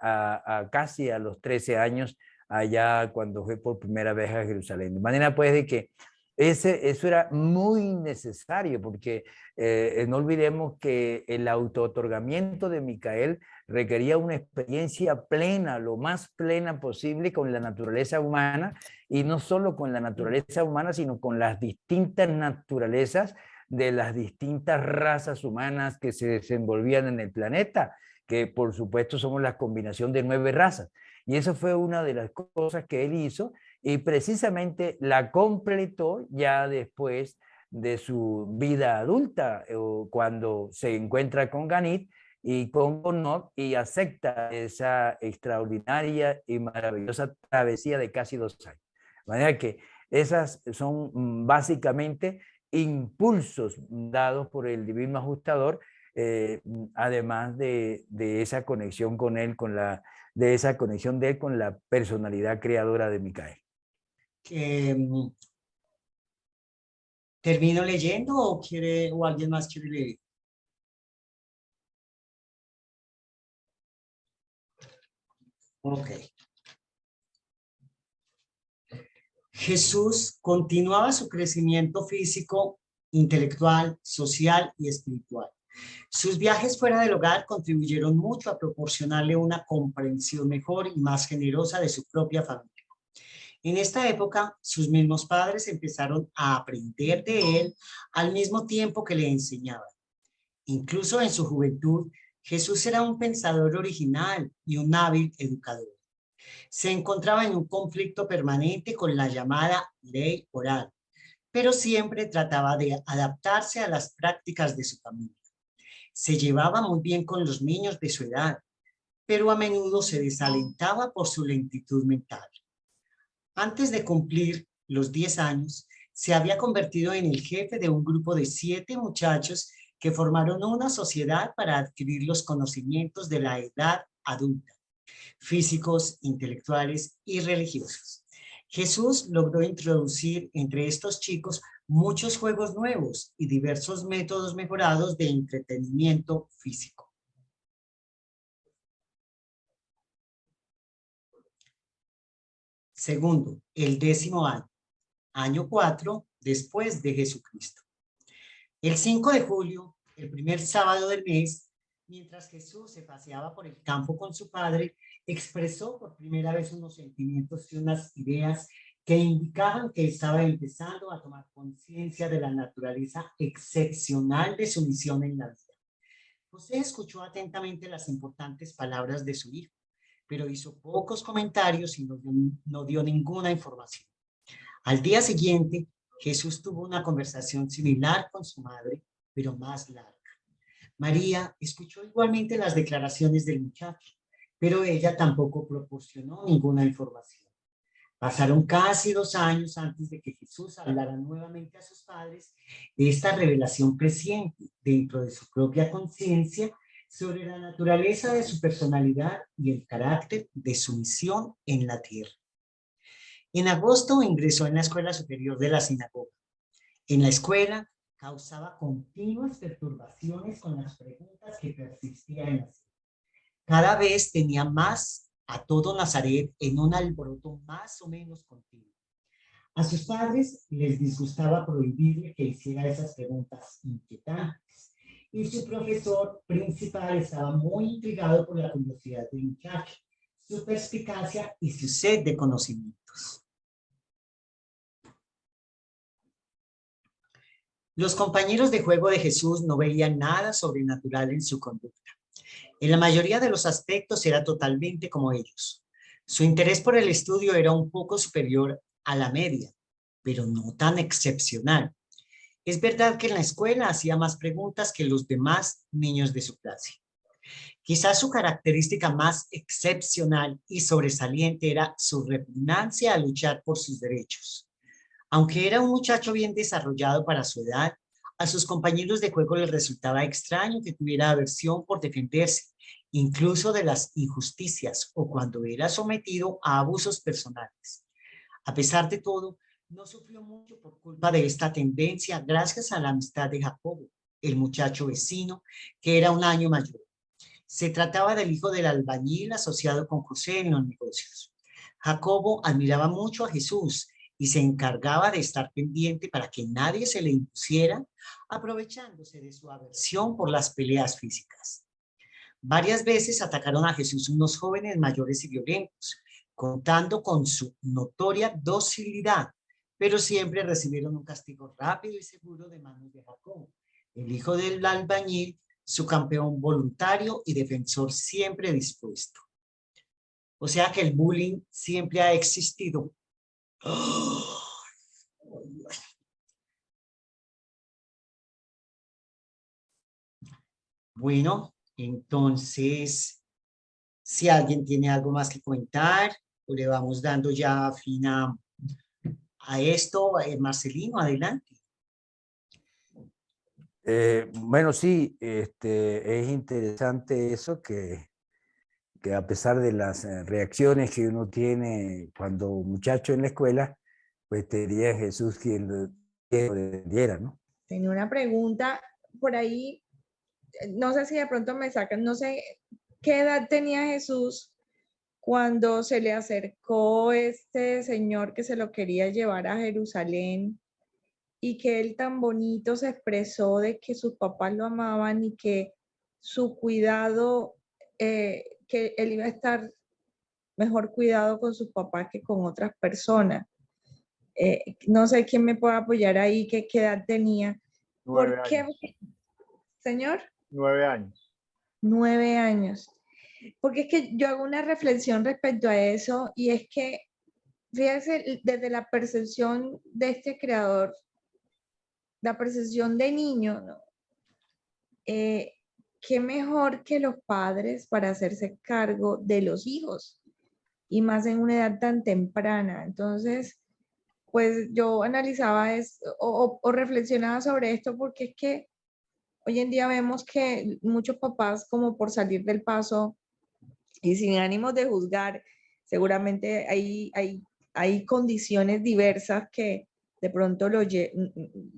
casi a los 13 años, allá cuando fue por primera vez a Jerusalén. De manera pues de que eso era muy necesario, porque no olvidemos que el autootorgamiento de Micael requería una experiencia plena, lo más plena posible con la naturaleza humana, y no solo con la naturaleza humana, sino con las distintas naturalezas de las distintas razas humanas que se desenvolvían en el planeta, que por supuesto somos la combinación de 9 razas. Y eso fue una de las cosas que él hizo, y precisamente la completó ya después de su vida adulta, cuando se encuentra con Ganit y con Gonod y acepta esa extraordinaria y maravillosa travesía de casi 2 años. De manera que esas son básicamente impulsos dados por el divino ajustador, además de esa conexión con él, de esa conexión de él con la personalidad creadora de Micael. ¿Termino leyendo o alguien más quiere leer? Ok. Jesús continuaba su crecimiento físico, intelectual, social y espiritual. Sus viajes fuera del hogar contribuyeron mucho a proporcionarle una comprensión mejor y más generosa de su propia familia. En esta época, sus mismos padres empezaron a aprender de él al mismo tiempo que le enseñaban. Incluso en su juventud, Jesús era un pensador original y un hábil educador. Se encontraba en un conflicto permanente con la llamada ley oral, pero siempre trataba de adaptarse a las prácticas de su familia. Se llevaba muy bien con los niños de su edad, pero a menudo se desalentaba por su lentitud mental. Antes de cumplir los 10 años, se había convertido en el jefe de un grupo de 7 muchachos que formaron una sociedad para adquirir los conocimientos de la edad adulta, físicos, intelectuales y religiosos. Jesús logró introducir entre estos chicos muchos juegos nuevos y diversos métodos mejorados de entretenimiento físico. Segundo, el 10º año, año 4 después de Jesucristo. El 5 de julio, el primer sábado del mes, mientras Jesús se paseaba por el campo con su padre, expresó por primera vez unos sentimientos y unas ideas que indicaban que estaba empezando a tomar conciencia de la naturaleza excepcional de su misión en la vida. José escuchó atentamente las importantes palabras de su hijo, pero hizo pocos comentarios y no dio ninguna información. Al día siguiente, Jesús tuvo una conversación similar con su madre, pero más larga. María escuchó igualmente las declaraciones del muchacho, pero ella tampoco proporcionó ninguna información. Pasaron casi 2 años antes de que Jesús hablara nuevamente a sus padres de esta revelación creciente dentro de su propia conciencia sobre la naturaleza de su personalidad y el carácter de su misión en la tierra. En agosto ingresó en la escuela superior de la sinagoga. En la escuela causaba continuas perturbaciones con las preguntas que persistían en hacer. Cada vez tenía más a todo Nazaret en un alboroto más o menos continuo. A sus padres les disgustaba prohibirle que hiciera esas preguntas inquietantes, y su profesor principal estaba muy intrigado por la curiosidad del muchacho, su perspicacia y su sed de conocimientos. Los compañeros de juego de Jesús no veían nada sobrenatural en su conducta. En la mayoría de los aspectos era totalmente como ellos. Su interés por el estudio era un poco superior a la media, pero no tan excepcional. Es verdad que en la escuela hacía más preguntas que los demás niños de su clase. Quizás su característica más excepcional y sobresaliente era su repugnancia a luchar por sus derechos. Aunque era un muchacho bien desarrollado para su edad, a sus compañeros de juego les resultaba extraño que tuviera aversión por defenderse, incluso de las injusticias o cuando era sometido a abusos personales. A pesar de todo, no sufrió mucho por culpa de esta tendencia gracias a la amistad de Jacobo, el muchacho vecino, que era un año mayor. Se trataba del hijo del albañil asociado con José en los negocios. Jacobo admiraba mucho a Jesús y se encargaba de estar pendiente para que nadie se le impusiera, aprovechándose de su aversión por las peleas físicas. Varias veces atacaron a Jesús unos jóvenes mayores y violentos, contando con su notoria docilidad, pero siempre recibieron un castigo rápido y seguro de manos de Jacobo, el hijo del albañil, su campeón voluntario y defensor siempre dispuesto. O sea que el bullying siempre ha existido. Bueno, entonces, si alguien tiene algo más que comentar, o le vamos dando ya fin a a esto, Marcelino, adelante. Bueno, sí, es interesante eso que a pesar de las reacciones que uno tiene cuando muchacho en la escuela, pues sería Jesús quien lo diera, ¿no? Tenía una pregunta por ahí, no sé si de pronto me sacan, no sé qué edad tenía Jesús cuando se le acercó este señor que se lo quería llevar a Jerusalén y que él tan bonito se expresó de que sus papás lo amaban y que su cuidado, que él iba a estar mejor cuidado con sus papás que con otras personas. No sé quién me puede apoyar ahí, qué edad tenía. 9 ¿Por qué, años. señor? 9 años. 9 años. Porque es que yo hago una reflexión respecto a eso y es que, fíjense, desde la percepción de este creador, la percepción de niño, ¿no? Qué mejor que los padres para hacerse cargo de los hijos y más en una edad tan temprana. Entonces, pues yo analizaba esto o reflexionaba sobre esto porque es que hoy en día vemos que muchos papás, como por salir del paso y sin ánimos de juzgar, seguramente hay condiciones diversas que de pronto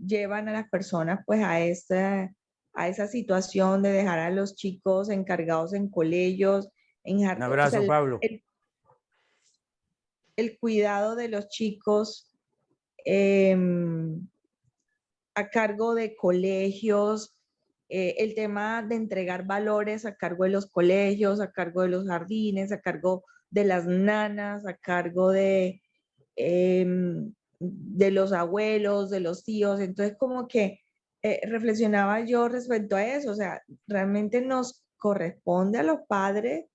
llevan a las personas pues a esa situación de dejar a los chicos encargados en colegios, Un abrazo, Pablo. El cuidado de los chicos a cargo de colegios, el tema de entregar valores a cargo de los colegios, a cargo de los jardines, a cargo de las nanas, a cargo de los abuelos, de los tíos. Entonces, como que reflexionaba yo respecto a eso, o sea, realmente nos corresponde a los padres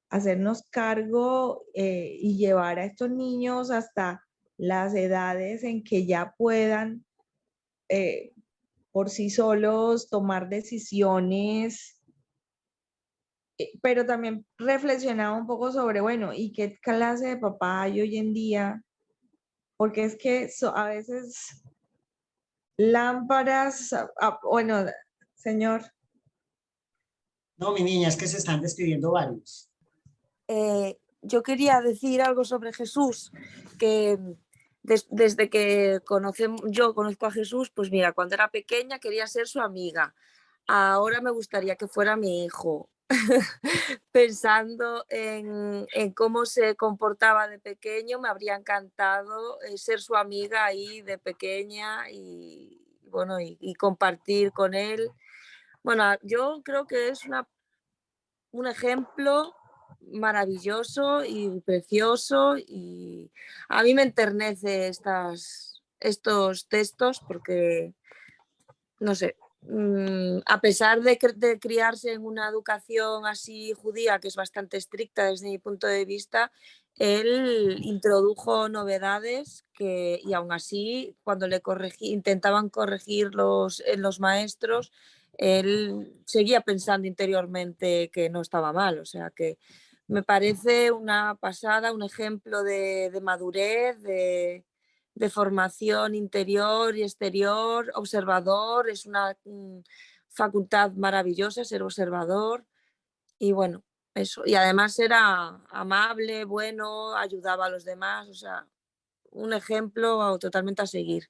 hacernos cargo y llevar a estos niños hasta las edades en que ya puedan por sí solos tomar decisiones, pero también reflexionaba un poco sobre, bueno, ¿y qué clase de papá hay hoy en día? Porque es que a veces lámparas, bueno, señor. No, mi niña, es que se están despidiendo varios. Yo quería decir algo sobre Jesús, que desde que yo conozco a Jesús, pues mira, cuando era pequeña quería ser su amiga. Ahora me gustaría que fuera mi hijo. Pensando en cómo se comportaba de pequeño, me habría encantado ser su amiga ahí de pequeña y, bueno, y compartir con él. Bueno, yo creo que es un ejemplo maravilloso y precioso y a mí me enternece estos textos porque, no sé, a pesar de criarse en una educación así judía, que es bastante estricta desde mi punto de vista, él introdujo novedades y aún así, cuando intentaban corregir los maestros, él seguía pensando interiormente que no estaba mal. O sea que me parece una pasada, un ejemplo de madurez, de formación interior y exterior, observador, es una facultad maravillosa ser observador y bueno, eso. Y además era amable, bueno, ayudaba a los demás, o sea, un ejemplo totalmente a seguir.